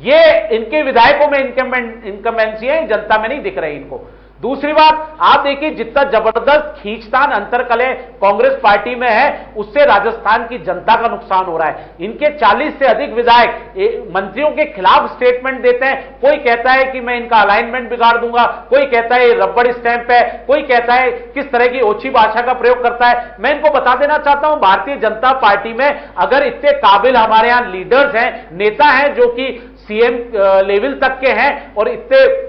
ये इनके विधायकों में इनकम्बेंसी है, जनता में नहीं दिख रही इनको। दूसरी बात, आप देखिए जितना जबरदस्त खींचतान अंतरकलह कांग्रेस पार्टी में है, उससे राजस्थान की जनता का नुकसान हो रहा है। इनके 40 से अधिक विधायक मंत्रियों के खिलाफ स्टेटमेंट देते हैं। कोई कहता है कि मैं इनका अलाइनमेंट बिगाड़ दूंगा, कोई कहता है रबड़ स्टैंप है, कोई कहता है किस तरह की ओछी भाषा का प्रयोग करता है। मैं इनको बता देना चाहता हूं, भारतीय जनता पार्टी में अगर इतने काबिल हमारे यहां लीडर्स हैं, नेता हैं जो कि सीएम लेवल तक के हैं और इतने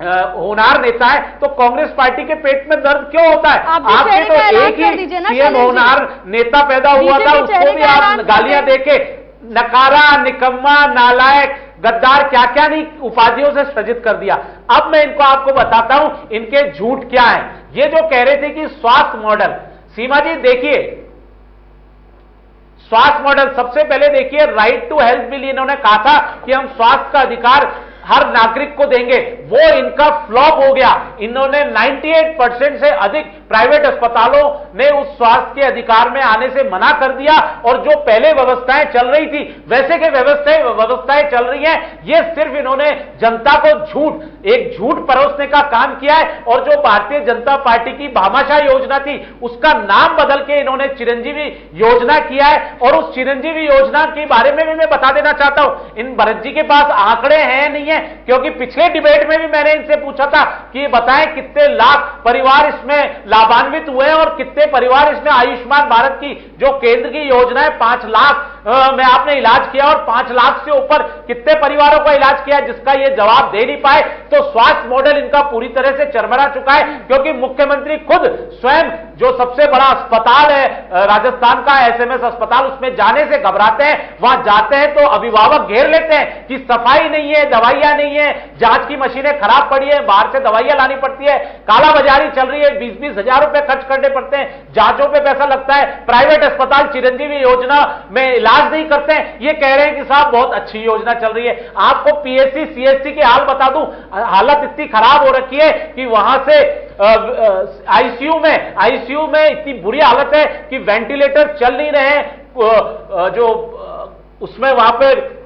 होनार नेता है, तो कांग्रेस पार्टी के पेट में दर्द क्यों होता है? आपके तो एक ही सीएम होनार नेता पैदा हुआ था, उसको भी आप गालियां देके नकारा, निकम्मा, नालायक, गद्दार क्या क्या नहीं उपाधियों से सज्जित कर दिया। अब मैं इनको आपको बताता हूं इनके झूठ क्या है। ये जो कह रहे थे कि स्वास्थ्य मॉडल, सीमा जी देखिए स्वास्थ्य मॉडल, सबसे पहले देखिए राइट टू हेल्थ बिल इन्होंने कहा था कि हम स्वास्थ्य का अधिकार हर नागरिक को देंगे, वो इनका फ्लॉप हो गया। इन्होंने 98% से अधिक प्राइवेट अस्पतालों ने उस स्वास्थ्य के अधिकार में आने से मना कर दिया, और जो पहले व्यवस्थाएं चल रही थी वैसे के व्यवस्थाएं चल रही हैं। ये सिर्फ इन्होंने जनता को एक झूठ परोसने का काम किया है। और जो भारतीय जनता पार्टी की भामाशाह योजना थी, उसका नाम बदल के इन्होंने चिरंजीवी योजना किया है। और उस चिरंजीवी योजना के बारे में भी मैं बता देना चाहता हूं, इन भरत जी के पास आंकड़े हैं नहीं है, क्योंकि पिछले डिबेट में भी मैंने इनसे पूछा था कि बताएं कितने लाख परिवार इसमें लाभान्वित हुए हैं और कितने परिवार इसमें आयुष्मान भारत की जो केंद्र की योजना है 5 लाख में आपने इलाज किया, और 5 लाख से ऊपर कितने परिवारों का इलाज किया, जिसका ये जवाब दे नहीं पाए। तो स्वास्थ्य मॉडल इनका पूरी तरह से चरमरा चुका है, क्योंकि मुख्यमंत्री खुद स्वयं जो सबसे बड़ा अस्पताल है राजस्थान का एसएमएस अस्पताल, उसमें जाने से घबराते हैं। वहां जाते हैं तो अभिभावक घेर लेते हैं कि सफाई नहीं है, दवाइयां नहीं है, जांच की मशीनें खराब पड़ी है, बाहर से दवाइयां लानी पड़ती है, कालाबाजारी चल रही है, 20-20 हजार रुपए खर्च करने पड़ते हैं, जांचों पे पैसा लगता है। प्राइवेट अस्पताल चिरंजीवी योजना में इलाज नहीं करते हैं। ये कह रहे हैं कि साहब बहुत अच्छी योजना चल रही है। आपको पीएससी सीएससी के हाल बता दूं, हालत इतनी खराब हो रखी है कि वहां से आईसीयू में इतनी बुरी हालत है कि वेंटिलेटर चल नहीं रहे, जो उसमें वहां पे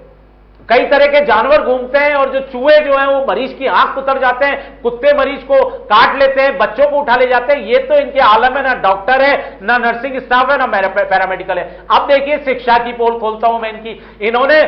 कई तरह के जानवर घूमते हैं, और जो चूहे जो हैं वो मरीज की आंख उतर जाते हैं, कुत्ते मरीज को काट लेते हैं, बच्चों को उठा ले जाते हैं। ये तो इनके आलम है, ना डॉक्टर है, ना नर्सिंग स्टाफ है, ना पैरामेडिकल है। अब देखिए शिक्षा की पोल खोलता हूं मैं इनकी। इन्होंने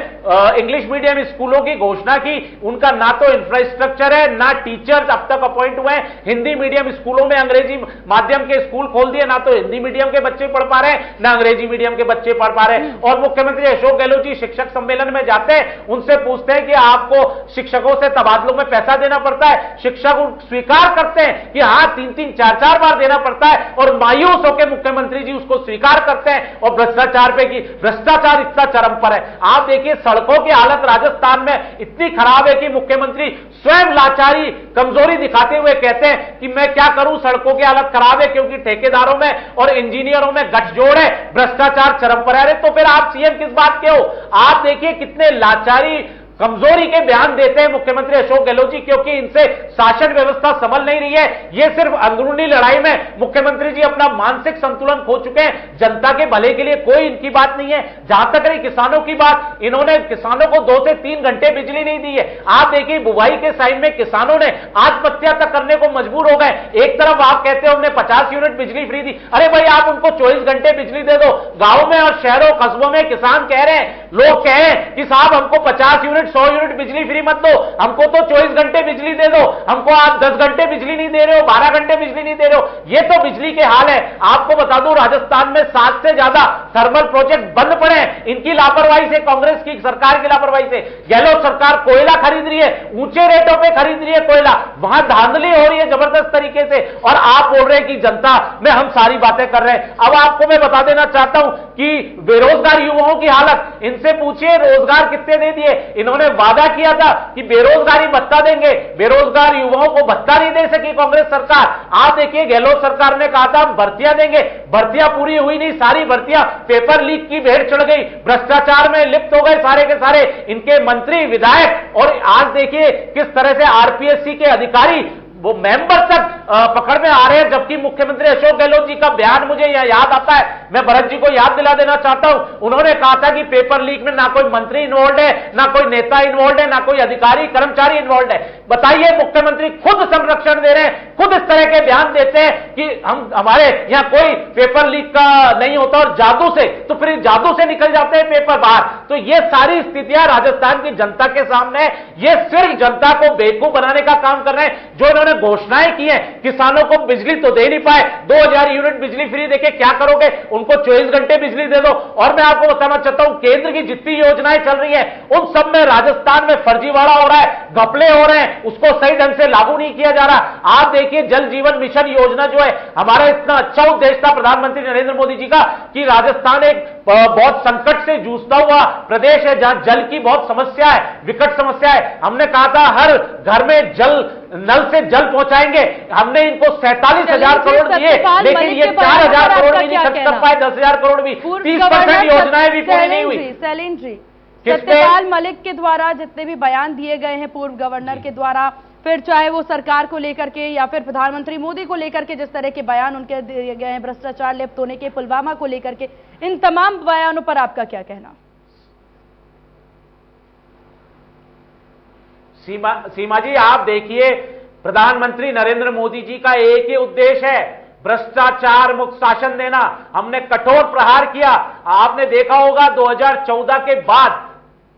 इंग्लिश मीडियम स्कूलों की घोषणा की, उनका ना तो इंफ्रास्ट्रक्चर है, ना टीचर्स अब तक अपॉइंट हुए हैं। हिंदी मीडियम स्कूलों में अंग्रेजी माध्यम के स्कूल खोल दिए, ना तो हिंदी मीडियम के बच्चे पढ़ पा रहे हैं, ना अंग्रेजी मीडियम के बच्चे पढ़ पा रहे हैं। और मुख्यमंत्री अशोक गहलोत जी शिक्षक सम्मेलन में जाते हैं, उनसे पूछते हैं कि आपको शिक्षकों से तबादलों में पैसा देना पड़ता है? शिक्षक स्वीकार करते हैं कि हां 3-3, 4-4 बार देना पड़ता है, और मायूस होकर मुख्यमंत्री जी उसको स्वीकार करते हैं। और भ्रष्टाचार इतना चरम पर है। आप देखिए सड़कों की हालत राजस्थान में इतनी खराब है कि मुख्यमंत्री स्वयं लाचारी, कमजोरी दिखाते हुए कहते हैं कि मैं क्या करूं, सड़कों की हालत खराब है, क्योंकि ठेकेदारों में और इंजीनियरों में गठजोड़ है, भ्रष्टाचार चरम पर है। तो फिर आप सीएम किस बात के हो? आप देखिए कितने लाचारी, कमजोरी के बयान देते हैं मुख्यमंत्री अशोक गहलोत जी, क्योंकि इनसे शासन व्यवस्था संभल नहीं रही है। ये सिर्फ अंदरूनी लड़ाई में मुख्यमंत्री जी अपना मानसिक संतुलन खो चुके हैं। जनता के भले के लिए कोई इनकी बात नहीं है। जहां तक रही किसानों की बात, इन्होंने किसानों को 2 से 3 घंटे बिजली नहीं दी है। आप देखिए बुवाई के साइन में किसानों ने आत्महत्या तक करने को मजबूर हो गए। एक तरफ आप कहते हो हमने 50 यूनिट बिजली फ्री दी, अरे भाई आप उनको 24 घंटे बिजली दे दो। गांव में और शहरों कस्बों में किसान कह रहे हैं, लोग कहें कि साहब हमको 50 यूनिट 100 यूनिट बिजली फ्री मत दो, हमको तो 24 घंटे बिजली दे दो। हमको आप 10 घंटे बिजली नहीं दे रहे हो, 12 घंटे बिजली नहीं दे रहे हो। ये तो बिजली के हाल है। आपको बता दूं राजस्थान में 7 से ज्यादा थर्मल प्रोजेक्ट बंद पड़े हैं, इनकी लापरवाही से, कांग्रेस की सरकार की लापरवाही से। गहलोत सरकार कोयला खरीद रही है, ऊंचे रेटों पे खरीद रही है कोयला, वहां धांधली हो रही है जबरदस्त तरीके से, और आप बोल रहे हैं कि जनता में हम सारी बातें कर रहे हैं। अब आपको मैं बता देना चाहता हूं कि बेरोजगार युवाओं की हालत, इनसे पूछिए रोजगार कितने दे दिए। इन्होंने वादा किया था कि बेरोजगारी भत्ता देंगे, बेरोजगार युवाओं को भत्ता नहीं दे सकी कांग्रेस सरकार। आप देखिए गहलोत सरकार ने कहा था हम भर्तियां देंगे, भर्तियां पूरी हुई नहीं, सारी भर्तियां पेपर लीक की भेड़ चढ़ गई, भ्रष्टाचार में लिप्त हो गए सारे के सारे इनके मंत्री विधायक। और आज देखिए किस तरह से आरपीएससी के अधिकारी वो मेंबर तक पकड़ में आ रहे हैं, जबकि मुख्यमंत्री अशोक गहलोत जी का बयान मुझे यह याद आता है, मैं भरत जी को याद दिला देना चाहता हूं। उन्होंने कहा था कि पेपर लीक में ना कोई मंत्री इन्वॉल्व है, ना कोई नेता इन्वॉल्व है, ना कोई अधिकारी कर्मचारी इन्वॉल्व है। बताइए मुख्यमंत्री खुद संरक्षण दे रहे हैं, खुद इस तरह के बयान देते हैं कि हम हमारे यहां कोई पेपर लीक का नहीं होता, और जादू से, तो फिर जादू से निकल जाते हैं पेपर बाहर। तो ये सारी स्थितियां राजस्थान की जनता के सामने, ये सिर्फ जनता को बेवकूफ बनाने का काम कर रहे हैं। जो इन्होंने घोषणाएं की हैं, किसानों को बिजली तो दे नहीं पाए, 2000 यूनिट बिजली फ्री देके क्या करोगे, उनको 24 घंटे बिजली दे दो। और मैं आपको बताना चाहता हूं केंद्र की जितनी योजनाएं चल रही है उन सब में राजस्थान में फर्जीवाड़ा हो रहा है, घपले हो रहे हैं, उसको सही ढंग से लागू नहीं किया जा रहा। आप देखिए जल जीवन मिशन योजना जो है, हमारा इतना अच्छा उद्देश्य था प्रधानमंत्री नरेंद्र मोदी जी का कि राजस्थान एक बहुत संकट से जूझता हुआ प्रदेश है, जहां जल की बहुत समस्या है, विकट समस्या है। हमने कहा था हर घर में जल, नल से जल पहुंचाएंगे। हमने इनको 47,000 करोड़ दिए, लेकिन ये 4,000 करोड़ भी नहीं खर्च कर पाए, 10,000 करोड़ भी, 30% योजनाएं भी पूरी नहीं हुई। शैलेंद्र जी, सत्यपाल मलिक के द्वारा जितने भी बयान दिए गए हैं पूर्व गवर्नर के द्वारा, फिर चाहे वो सरकार को लेकर के या फिर प्रधानमंत्री मोदी को लेकर के जिस तरह के बयान उनके दिए गए हैं, भ्रष्टाचार लिप्त होने के, पुलवामा को लेकर के, इन तमाम बयानों पर आपका क्या कहना? सीमा जी, आप देखिए प्रधानमंत्री नरेंद्र मोदी जी का एक ही उद्देश्य है, भ्रष्टाचार मुक्त शासन देना। हमने कठोर प्रहार किया। आपने देखा होगा 2014 के बाद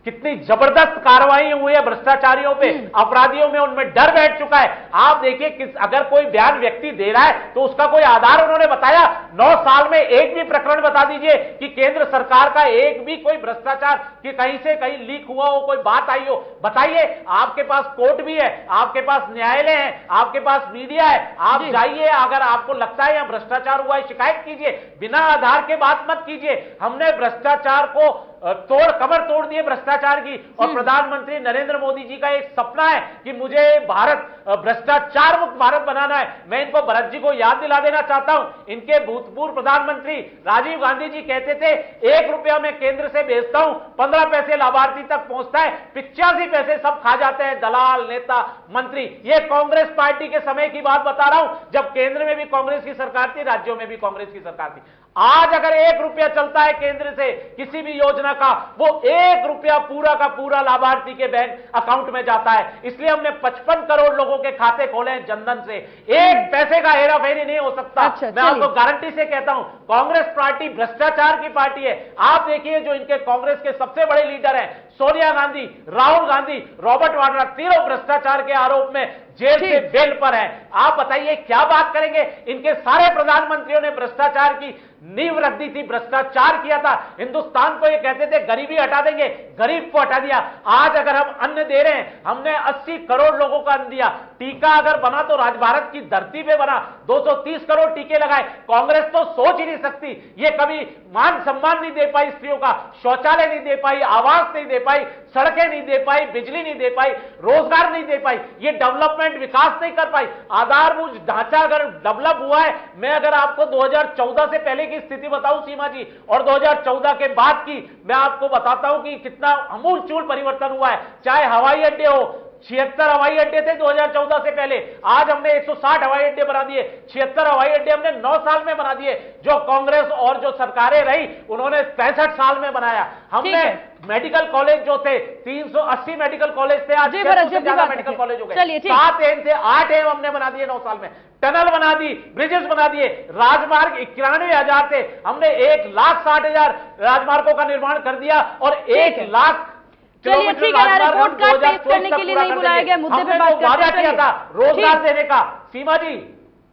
कितनी जबरदस्त कार्रवाई हुई है भ्रष्टाचारियों पे, अपराधियों में, उनमें डर बैठ चुका है। आप देखिए अगर कोई बयान व्यक्ति दे रहा है तो उसका कोई आधार उन्होंने बताया? 9 साल में एक भी प्रकरण बता दीजिए कि केंद्र सरकार का एक भी कोई भ्रष्टाचार कि कहीं से कहीं लीक हुआ हो, कोई बात आई हो, बताइए। आपके पास कोर्ट भी है, आपके पास न्यायालय है, आपके पास मीडिया है, आप जाइए, अगर आपको लगता है यहां भ्रष्टाचार हुआ है शिकायत कीजिए, बिना आधार के बात मत कीजिए। हमने भ्रष्टाचार को कमर तोड़ दिए भ्रष्टाचार की। और प्रधानमंत्री नरेंद्र मोदी जी का एक सपना है कि मुझे भारत भ्रष्टाचार मुक्त भारत बनाना है। मैं इनको भरत जी को याद दिला देना चाहता हूं, इनके भूतपूर्व प्रधानमंत्री राजीव गांधी जी कहते थे 1 रुपया मैं केंद्र से भेजता हूं, 15 पैसे लाभार्थी तक पहुंचता है, 85 पैसे सब खा जाते हैं दलाल, नेता, मंत्री। ये कांग्रेस पार्टी के समय की बात बता रहा हूं, जब केंद्र में भी कांग्रेस की सरकार थी, राज्यों में भी कांग्रेस की सरकार थी। आज अगर 1 रुपया चलता है केंद्र से किसी भी योजना का, वो 1 रुपया पूरा का पूरा लाभार्थी के बैंक अकाउंट में जाता है। इसलिए हमने 55 करोड़ लोगों के खाते खोले हैं जनधन से। 1 पैसे का हेराफेरी नहीं हो सकता। मैं आपको गारंटी से कहता हूं कांग्रेस पार्टी भ्रष्टाचार की पार्टी है। आप देखिए जो इनके कांग्रेस के सबसे बड़े लीडर हैं, सोनिया गांधी, राहुल गांधी, रॉबर्ट वाड्रा, तीनों भ्रष्टाचार के आरोप में जेल से बेल पर है। आप बताइए क्या बात करेंगे? इनके सारे प्रधानमंत्रियों ने भ्रष्टाचार की नींव रख दी थी, भ्रष्टाचार किया था। हिंदुस्तान को ये कहते थे गरीबी हटा देंगे, गरीब को हटा दिया। आज अगर हम अन्न दे रहे हैं, हमने 80 करोड़ लोगों का अन्न दिया। टीका अगर बना तो राज भारत की धरती पे बना, 230 करोड़ टीके लगाए। कांग्रेस तो सोच ही नहीं सकती, ये कभी मान सम्मान नहीं दे पाई स्त्रियों का, शौचालय नहीं दे पाई, आवास नहीं दे पाई, सड़कें नहीं दे पाई, बिजली नहीं दे पाई, रोजगार नहीं दे पाई, ये डेवलपमेंट विकास नहीं कर पाई। आधारभूत ढांचा अगर डेवलप हुआ है, मैं अगर आपको 2014 से पहले की स्थिति बताऊं सीमा जी, और 2014 के बाद की मैं आपको बताता हूं कि कितना आमूलचूल परिवर्तन हुआ है। चाहे हवाई अड्डे हो, 76 हवाई अड्डे थे 2014 से पहले, आज हमने 160 हवाई अड्डे बना दिए। 76 हवाई अड्डे हमने 9 साल में बना दिए। जो कांग्रेस और जो सरकारें रही उन्होंने 65 साल में बनाया। हमने मेडिकल कॉलेज जो थे 380 मेडिकल कॉलेज थे, आज 600 से ज्यादा मेडिकल कॉलेज हो गए। 7 एम्स थे, 8 एम्स हमने बना दिए 9 साल में। टनल बना दी, ब्रिजेस बना दिए, राजमार्ग 91,000 थे, हमने 1,60,000 राजमार्गों का निर्माण कर दिया और 1 लाख। चलिए ठीक है, रिपोर्ट कार्ड पेश करने के लिए नहीं बुलाया गया, मुद्दे पे बात करते हैं। रोजगार देने का सीमा जी।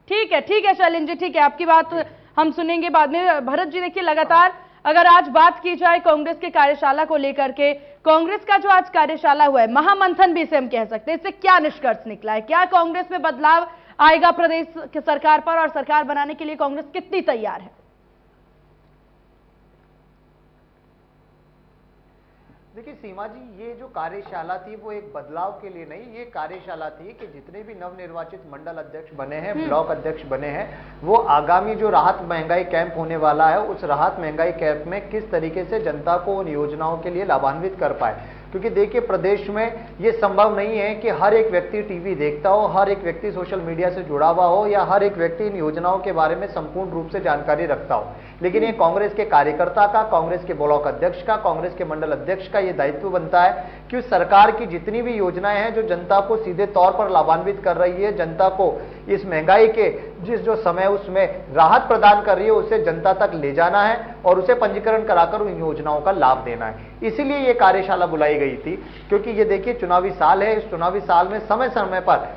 ठीक है शैलेंद्र जी, ठीक है, आपकी बात हम सुनेंगे बाद में। भरत जी देखिए, लगातार अगर आज बात की जाए कांग्रेस के कार्यशाला को लेकर के, कांग्रेस का जो आज कार्यशाला हुआ है, महामंथन भी इसे हम कह सकते हैं, इससे क्या निष्कर्ष निकला है? क्या कांग्रेस में बदलाव आएगा प्रदेश की सरकार पर, और सरकार बनाने के लिए कांग्रेस कितनी तैयार है? देखिए सीमा जी, ये जो कार्यशाला थी वो एक बदलाव के लिए नहीं, ये कार्यशाला थी कि जितने भी नवनिर्वाचित मंडल अध्यक्ष बने हैं, ब्लॉक अध्यक्ष बने हैं, वो आगामी जो राहत महंगाई कैंप होने वाला है, उस राहत महंगाई कैंप में किस तरीके से जनता को उन योजनाओं के लिए लाभान्वित कर पाए। क्योंकि देखिए प्रदेश में ये संभव नहीं है कि हर एक व्यक्ति टीवी देखता हो, हर एक व्यक्ति सोशल मीडिया से जुड़ा हुआ हो, या हर एक व्यक्ति इन योजनाओं के बारे में संपूर्ण रूप से जानकारी रखता हो। लेकिन ये कांग्रेस के कार्यकर्ता का, कांग्रेस के ब्लॉक अध्यक्ष का, कांग्रेस के मंडल अध्यक्ष का ये दायित्व बनता है कि सरकार की जितनी भी योजनाएं हैं जो जनता को सीधे तौर पर लाभान्वित कर रही है, जनता को इस महंगाई के जिस जो समय उसमें राहत प्रदान कर रही है, उसे जनता तक ले जाना है और उसे पंजीकरण कराकर उन योजनाओं का लाभ देना है। इसीलिए ये कार्यशाला बुलाई गई थी, क्योंकि ये देखिए चुनावी साल है, इस चुनावी साल में समय समय पर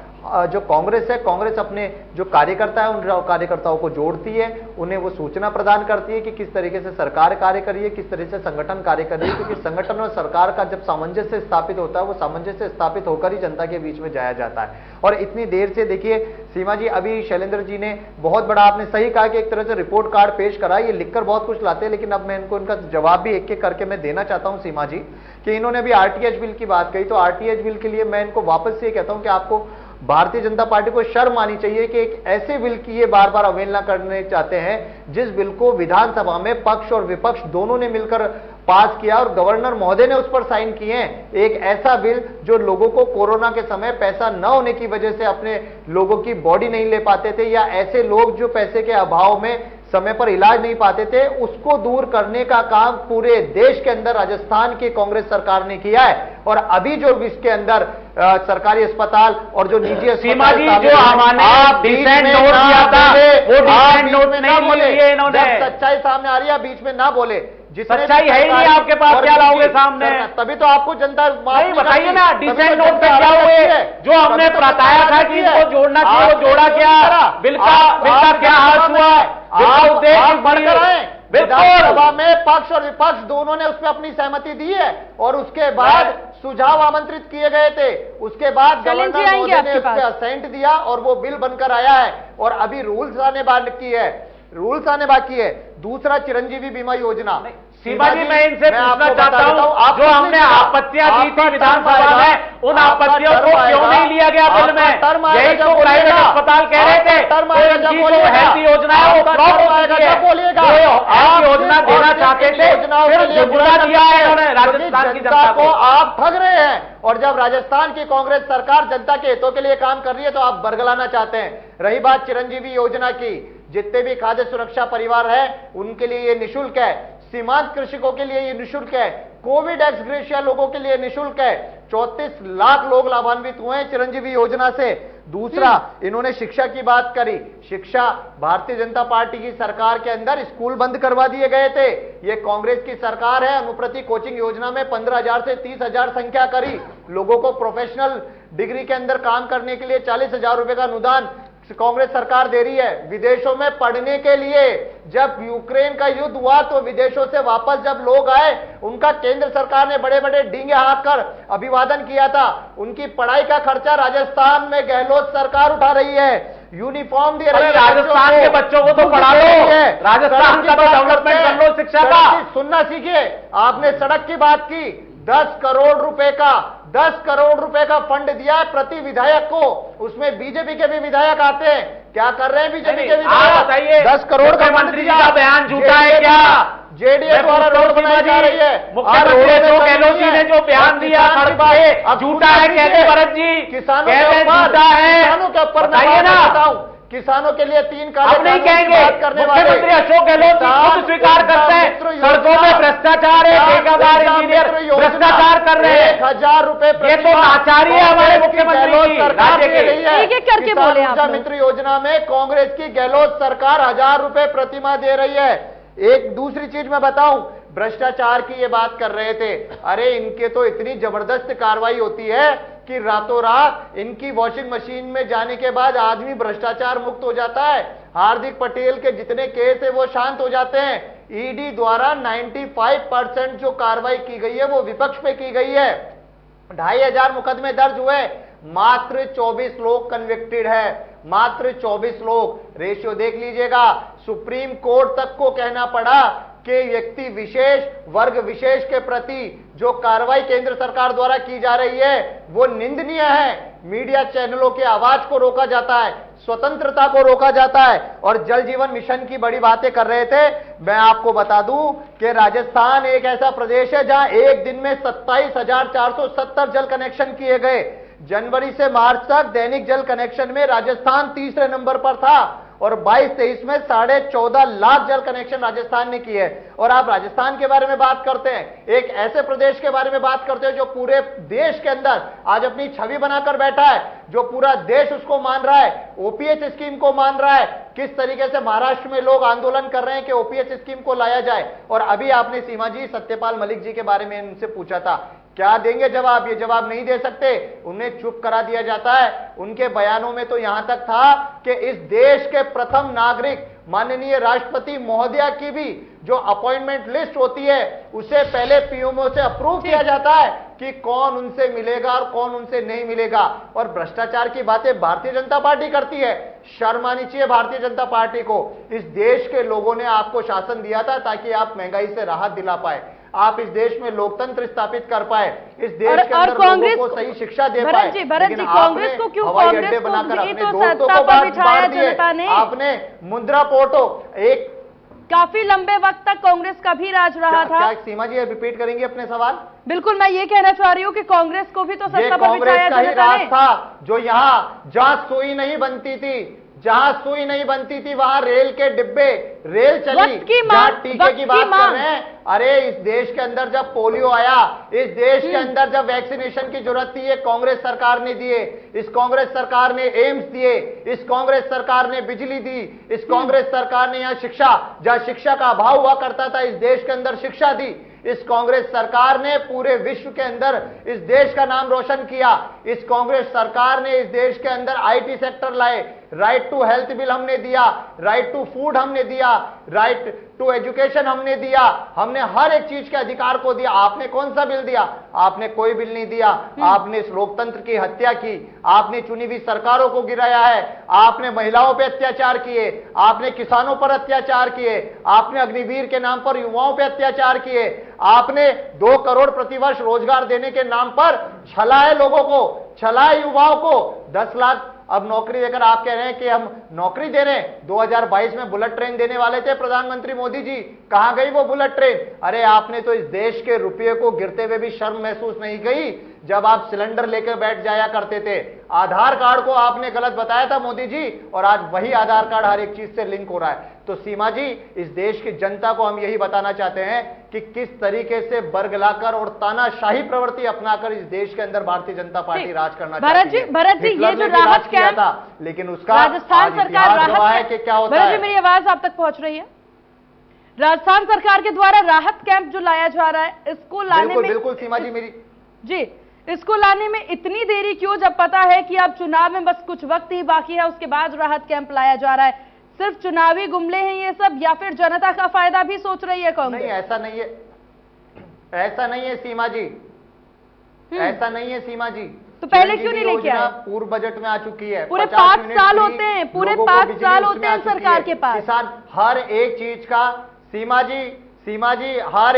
जो कांग्रेस है, कांग्रेस अपने जो कार्यकर्ता है उन कार्यकर्ताओं को जोड़ती है, उन्हें वो सूचना प्रदान करती है कि किस तरीके से सरकार कार्य कर रही है, किस तरह से संगठन कार्य कर रही है। क्योंकि संगठन और सरकार का जब सामंजस्य स्थापित होता है, वो सामंजस्य स्थापित होकर ही जनता के बीच में जाया जाता है। और इतनी देर से देखिए सीमा जी, अभी शैलेंद्र जी ने बहुत बड़ा, आपने सही कहा कि एक तरह से रिपोर्ट कार्ड पेश करा, ये लिखकर बहुत कुछ लाते हैं, लेकिन अब मैं इनको इनका जवाब भी एक एक करके मैं देना चाहता हूं सीमा जी, कि इन्होंने अभी आरटीएच बिल की बात कही। तो आरटीएच बिल के लिए मैं इनको वापस से कहता हूं कि आपको भारतीय जनता पार्टी को शर्म आनी चाहिए कि एक ऐसे बिल की ये बार बार अवहेलना करने चाहते हैं जिस बिल को विधानसभा में पक्ष और विपक्ष दोनों ने मिलकर पास किया और गवर्नर महोदय ने उस पर साइन किए हैं। एक ऐसा बिल जो लोगों को कोरोना के समय पैसा न होने की वजह से अपने लोगों की बॉडी नहीं ले पाते थे, या ऐसे लोग जो पैसे के अभाव में समय पर इलाज नहीं पाते थे, उसको दूर करने का काम पूरे देश के अंदर राजस्थान की कांग्रेस सरकार ने किया है। और अभी जो इसके अंदर सरकारी अस्पताल और जो निजी सीमा जी, जो हमने डिसेंट नोट दिया था वो डिसेंट नोट नहीं बोले इन्होंने। सच्चाई सामने आ रही है, बीच में ना बोले। सच्चाई है ही नहीं आपके पास, क्या लाओगे सामने? तभी तो आपको जनता नहीं बताइए ना, डिसेंट नोट पे क्या हुए? जो हमने बताया था कि इनको जोड़ना चाहिए, वो जोड़ा क्या? बिल का क्या हाल हुआ? विधानसभा में पक्ष और विपक्ष दोनों ने उसमें अपनी सहमति दी है और उसके बाद सुझाव आमंत्रित किए गए थे, उसके बाद गवर्नर महोदय ने उस पर असेंट दिया और वो बिल बनकर आया है। और अभी रूल्स आने बाकी है। दूसरा चिरंजीवी बीमा योजना। सीमा जी, मैं इनसे पूछना चाहता हूं, जो हमने आपत्तियां दी थी विधानसभा में, उन आपत्तियों को क्यों नहीं लिया गया बिल में? यही तो प्राइवेट अस्पताल कह रहे थे, जो हेल्थ योजना है वो फ्लॉप हो गई है। हेल्थ योजना देना चाहते थे, फिर झुकना दिया है इन्होंने राजस्थान की जनता को। आप ठग रहे हैं, और जब राजस्थान की कांग्रेस सरकार जनता के हितों के लिए काम कर रही है तो आप बरगलाना चाहते हैं। रही बात चिरंजीवी योजना की, जितने भी खाद्य सुरक्षा परिवार है उनके लिए ये निःशुल्क है, सीमांत कृषकों के लिए ये निःशुल्क है, कोविड एक्स ग्रेशिया लोगों के लिए निःशुल्क है। 34 लाख लोग लाभान्वित हुए हैं चिरंजीवी योजना से। दूसरा, इन्होंने शिक्षा की बात करी। शिक्षा, भारतीय जनता पार्टी की सरकार के अंदर स्कूल बंद करवा दिए गए थे। ये कांग्रेस की सरकार है, अनुप्रति कोचिंग योजना में 15,000 से 30,000 संख्या करी। लोगों को प्रोफेशनल डिग्री के अंदर काम करने के लिए 40,000 रुपए का अनुदान कांग्रेस सरकार दे रही है। विदेशों में पढ़ने के लिए, जब यूक्रेन का युद्ध हुआ तो विदेशों से वापस जब लोग आए, उनका केंद्र सरकार ने बड़े बड़े डींगे हाथकर अभिवादन किया था। उनकी पढ़ाई का खर्चा राजस्थान में गहलोत सरकार उठा रही है। यूनिफॉर्म दे रही है, राजस्थान के बच्चों को तो पढ़ा लो, राजस्थान का तो डेवलपमेंट कर लो शिक्षा का। सुनना सीखिए, आपने सड़क की बात की, 10 करोड़ रुपए का फंड दिया है प्रति विधायक को। उसमें बीजेपी के भी विधायक आते हैं। क्या कर रहे हैं बीजेपी के विधायक? 10 करोड़ का मंत्री का बयान झूठा है क्या? जेडीएस द्वारा रोड बनाई जा रही है। मुख्यमंत्री गहलोत जी ने जो बयान दिया सड़क पे झूठा है, कहते भरत जी, किसानों के ऊपर बताइए ना। किसानों के लिए 3 अब नहीं कहेंगे। मुख्यमंत्री अशोक गहलोत जी खुद स्वीकार करते हैं सड़कों में भ्रष्टाचार है, ठेकेदार इंजीनियर भ्रष्टाचार कर रहे हैं। 1,000 रुपए ये तो लाचारी है हमारे मुख्यमंत्री की, राज्य के लिए। एक एक करके बोले आप। मित्र योजना में कांग्रेस की गहलोत सरकार 1,000 रुपए प्रतिमाह दे रही है। एक दूसरी चीज मैं बताऊं, भ्रष्टाचार की ये बात कर रहे थे। अरे इनके तो इतनी जबरदस्त कार्रवाई होती है कि रातों रात इनकी वॉशिंग मशीन में जाने के बाद आदमी भ्रष्टाचार मुक्त हो जाता है। हार्दिक पटेल के जितने केस है वो शांत हो जाते हैं। ईडी द्वारा 95% जो कार्रवाई की गई है वो विपक्ष पे की गई है। 2,500 मुकदमे दर्ज हुए, मात्र 24 लोग कन्विक्टेड है, मात्र 24 लोग। रेशियो देख लीजिएगा, सुप्रीम कोर्ट तक को कहना पड़ा कि व्यक्ति विशेष, वर्ग विशेष के प्रति जो कार्रवाई केंद्र सरकार द्वारा की जा रही है वो निंदनीय है। मीडिया चैनलों की आवाज को रोका जाता है, स्वतंत्रता को रोका जाता है। और जल जीवन मिशन की बड़ी बातें कर रहे थे। मैं आपको बता दूं कि राजस्थान एक ऐसा प्रदेश है जहां एक दिन में 27,470 जल कनेक्शन किए गए। जनवरी से मार्च तक दैनिक जल कनेक्शन में राजस्थान तीसरे नंबर पर था और 22-23 में 14.5 लाख जल कनेक्शन राजस्थान ने किए। और आप राजस्थान के बारे में बात करते हैं, एक ऐसे प्रदेश के बारे में बात करते हैं जो पूरे देश के अंदर आज अपनी छवि बनाकर बैठा है, जो पूरा देश उसको मान रहा है, ओपीएच स्कीम को मान रहा है। किस तरीके से महाराष्ट्र में लोग आंदोलन कर रहे हैं कि ओपीएच स्कीम को लाया जाए। और अभी आपने सीमा जी सत्यपाल मलिक जी के बारे में इनसे पूछा था, क्या देंगे जवाब? ये जवाब नहीं दे सकते, उन्हें चुप करा दिया जाता है। उनके बयानों में तो यहां तक था कि इस देश के प्रथम नागरिक माननीय राष्ट्रपति महोदया की भी जो अपॉइंटमेंट लिस्ट होती है उसे पहले पीएमओ से अप्रूव किया जाता है कि कौन उनसे मिलेगा और कौन उनसे नहीं मिलेगा। और भ्रष्टाचार की बातें भारतीय जनता पार्टी करती है। शर्म आनी चाहिए भारतीय जनता पार्टी को। इस देश के लोगों ने आपको शासन दिया था ताकि आप महंगाई से राहत दिला पाए, आप इस देश में लोकतंत्र स्थापित कर पाए, इस देश के अंदर लोगों को सही शिक्षा दे पाए। लेकिन कांग्रेस को क्यों हवाई अड्डे बनाकर अपने दोस्तों को बांट दिए। आपने मुंद्रा पोर्टो एक काफी लंबे वक्त तक कांग्रेस का भी राज रहा था। क्या सीमा जी रिपीट करेंगे अपने सवाल? बिल्कुल, मैं ये कहना चाह रही हूँ कि कांग्रेस को भी तो सत्ता पर कांग्रेस का ही राज था जो यहाँ जहां सुई नहीं बनती थी, जहां सुई नहीं बनती थी वहां रेल के डिब्बे, रेल चली। जहां टीके की बात कर रहे हैं, अरे इस देश के अंदर जब पोलियो आया, इस देश के अंदर जब वैक्सीनेशन की जरूरत थी, ये कांग्रेस सरकार ने दिए। इस कांग्रेस सरकार ने एम्स दिए, इस कांग्रेस सरकार ने बिजली दी, इस कांग्रेस सरकार ने यहाँ शिक्षा, जहां शिक्षा का अभाव हुआ करता था, इस देश के अंदर शिक्षा दी। इस कांग्रेस सरकार ने पूरे विश्व के अंदर इस देश का नाम रोशन किया। इस कांग्रेस सरकार ने इस देश के अंदर आईटी सेक्टर लाए, राइट टू हेल्थ बिल हमने दिया, राइट टू फूड हमने दिया, राइट टू एजुकेशन हमने दिया, हमने हर एक चीज के अधिकार को दिया। आपने कौन सा बिल दिया? आपने कोई बिल नहीं दिया। आपने इस लोकतंत्र की हत्या की, आपने चुनी हुई सरकारों को गिराया है, आपने महिलाओं पर अत्याचार किए, आपने किसानों पर अत्याचार किए, आपने अग्निवीर के नाम पर युवाओं पर अत्याचार किए, आपने 2 करोड़ प्रतिवर्ष रोजगार देने के नाम पर छलाए लोगों को, छलाए युवाओं को। 10 लाख अब नौकरी देकर आप कह रहे हैं कि हम नौकरी दे रहे हैं। 2022 में बुलेट ट्रेन देने वाले थे प्रधानमंत्री मोदी जी, कहां गई वो बुलेट ट्रेन? अरे आपने तो इस देश के रुपये को गिरते हुए भी शर्म महसूस नहीं की जब आप सिलेंडर लेकर बैठ जाया करते थे। आधार कार्ड को आपने गलत बताया था मोदी जी, और आज वही आधार कार्ड हर एक चीज से लिंक हो रहा है। तो सीमा जी, इस देश की जनता को हम यही बताना चाहते हैं कि किस तरीके से बरगलाकर और तानाशाही प्रवृत्ति अपनाकर इस देश के अंदर भारतीय जनता पार्टी राज करना चाहती है। भरत जी, ये जो राहत कैंप था, लेकिन उसका राजस्थान सरकार राहत है कि क्या होता है। मेरी आवाज आप तक पहुंच रही है? राजस्थान सरकार के द्वारा राहत कैंप जो लाया जा रहा है, इसको लाने में बिल्कुल सीमा जी मेरी जी, इसको लाने में इतनी देरी क्यों, जब पता है कि अब चुनाव में बस कुछ वक्त ही बाकी है, उसके बाद राहत कैंप लाया जा रहा है? सिर्फ चुनावी गुमले हैं ये सब, या फिर जनता का फायदा भी सोच रही है कांग्रेस? नहीं, ऐसा नहीं है, ऐसा नहीं है सीमा जी, ऐसा नहीं है सीमा जी। तो पहले क्यों नहीं लेके आए? पूर्व बजट में आ चुकी है। पूरे 5 साल होते हैं, पूरे 5 साल होते हैं सरकार के पास। किसान हर एक चीज का सीमा जी हर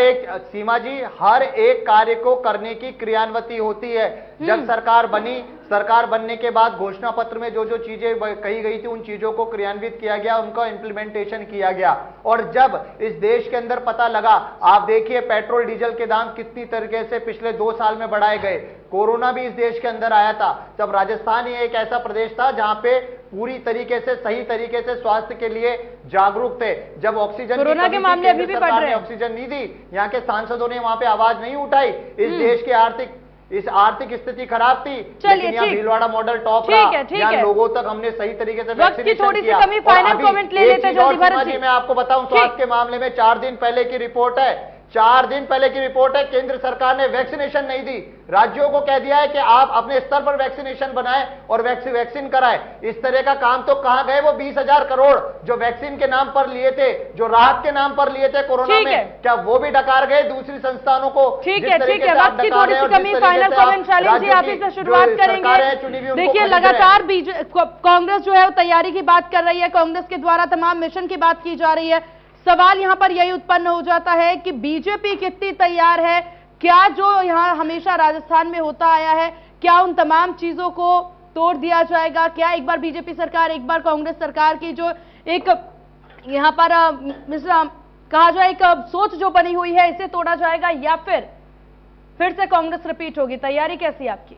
एक कार्य को करने की क्रियान्विति होती है। जब सरकार बनने के बाद घोषणा पत्र में जो जो चीजें कही गई थी उन चीजों को क्रियान्वित किया गया, उनका इंप्लीमेंटेशन किया गया। और जब इस देश के अंदर पता लगा, आप देखिए पेट्रोल डीजल के दाम कितनी तरीके से पिछले 2 साल में बढ़ाए गए। कोरोना भी इस देश के अंदर आया था, तब राजस्थान ही एक ऐसा प्रदेश था जहां पे पूरी तरीके से सही तरीके से स्वास्थ्य के लिए जागरूक थे। जब ऑक्सीजन कोरोना के मामले अभी भी बढ़ रहे हैं, ऑक्सीजन नहीं दी, यहाँ के सांसदों ने वहां पे आवाज नहीं उठाई। इस देश के आर्थिक स्थिति खराब थी, लेकिन यहाँ भीलवाड़ा मॉडल टॉप रहा। यहाँ लोगों तक हमने सही तरीके से वैक्सीनेशन किया। मैं आपको बताऊं, स्वास्थ्य के मामले में 4 दिन पहले की रिपोर्ट है, 4 दिन पहले की रिपोर्ट है, केंद्र सरकार ने वैक्सीनेशन नहीं दी। राज्यों को कह दिया है कि आप अपने स्तर पर वैक्सीनेशन बनाएं और वैक्सीन कराएं। इस तरह का काम तो कहां गए वो 20,000 करोड़ जो वैक्सीन के नाम पर लिए थे, जो राहत के नाम पर लिए थे कोरोना में, क्या वो भी डकार गए दूसरी संस्थानों को? ठीक है, वक्त की थोड़ी सी कमी। फाइनल कमेंट शालीन जी, आप ही से शुरुआत करेंगे। देखिए, लगातार कांग्रेस जो है वो तैयारी की बात कर रही है, कांग्रेस के द्वारा तमाम मिशन की बात की जा रही है। सवाल यहां पर यही उत्पन्न हो जाता है कि बीजेपी कितनी तैयार है, क्या जो यहां हमेशा राजस्थान में होता आया है, क्या उन तमाम चीजों को तोड़ दिया जाएगा? क्या एक बार बीजेपी सरकार, एक बार कांग्रेस सरकार की जो एक यहां पर कहा जाए एक सोच जो बनी हुई है, इसे तोड़ा जाएगा या फिर से कांग्रेस रिपीट होगी? तैयारी कैसी है आपकी?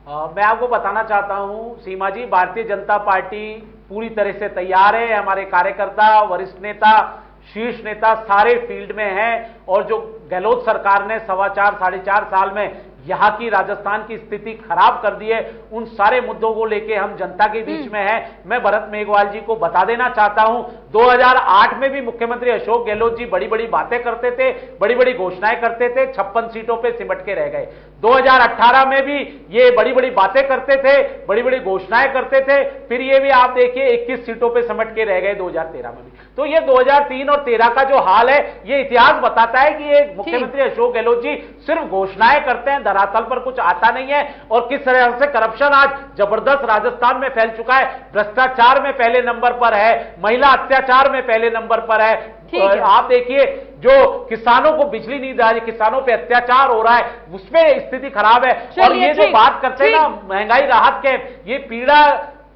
मैं आपको बताना चाहता हूं सीमा जी, भारतीय जनता पार्टी पूरी तरह से तैयार है। हमारे कार्यकर्ता, वरिष्ठ नेता, शीर्ष नेता सारे फील्ड में हैं और जो गहलोत सरकार ने 4.25 साल में यहां की राजस्थान की स्थिति खराब कर दी है, उन सारे मुद्दों को लेके हम जनता के बीच में हैं। मैं भरत मेघवाल जी को बता देना चाहता हूं, 2008 में भी मुख्यमंत्री अशोक गहलोत जी बड़ी बड़ी बातें करते थे, बड़ी बड़ी घोषणाएं करते थे, 56 सीटों पे सिमट के रह गए। 2018 में भी ये बड़ी बड़ी बातें करते थे, बड़ी बड़ी घोषणाएं करते थे, फिर ये भी आप देखिए 21 सीटों पे सिमट के रह गए 2013 में भी। तो ये 2003 और 13 का जो हाल है, ये इतिहास बताता है कि ये मुख्यमंत्री अशोक गहलोत जी सिर्फ घोषणाएं करते हैं, धरातल पर कुछ आता नहीं है। और किस तरह से करप्शन आज जबरदस्त राजस्थान में फैल चुका है, भ्रष्टाचार में पहले नंबर पर है, महिला अत्याचार में पहले नंबर पर है। आप देखिए जो किसानों को बिजली नहीं दे रही, किसानों पे अत्याचार हो रहा है, उसमें स्थिति खराब है। और ये जो बात करते हैं ना महंगाई राहत कैंप, ये पीड़ा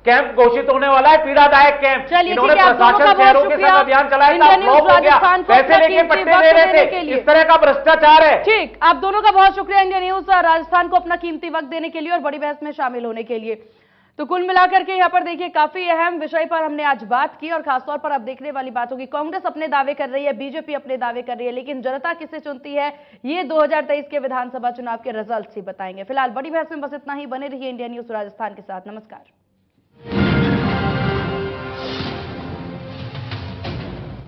कैंप घोषित होने वाला है, पीड़ादायक कैंप। इन्होंने प्रशासन शहरों के साथ अभियान चलाया था, फ्लॉप हो गया, पैसे लेके पट्टे दे रहे थे, इस तरह का भ्रष्टाचार है। ठीक, आप दोनों का बहुत शुक्रिया इंडिया न्यूज राजस्थान को अपना कीमती वक्त देने के लिए और बड़ी बहस में शामिल होने के लिए। तो कुल मिलाकर के यहाँ पर देखिए काफी अहम विषय पर हमने आज बात की और खासतौर पर अब देखने वाली बात होगी, कांग्रेस अपने दावे कर रही है, बीजेपी अपने दावे कर रही है, लेकिन जनता किसे चुनती है ये 2023 के विधानसभा चुनाव के रिजल्ट ही बताएंगे। फिलहाल बड़ी बहस में बस इतना ही। बने रहिए इंडिया न्यूज राजस्थान के साथ। नमस्कार।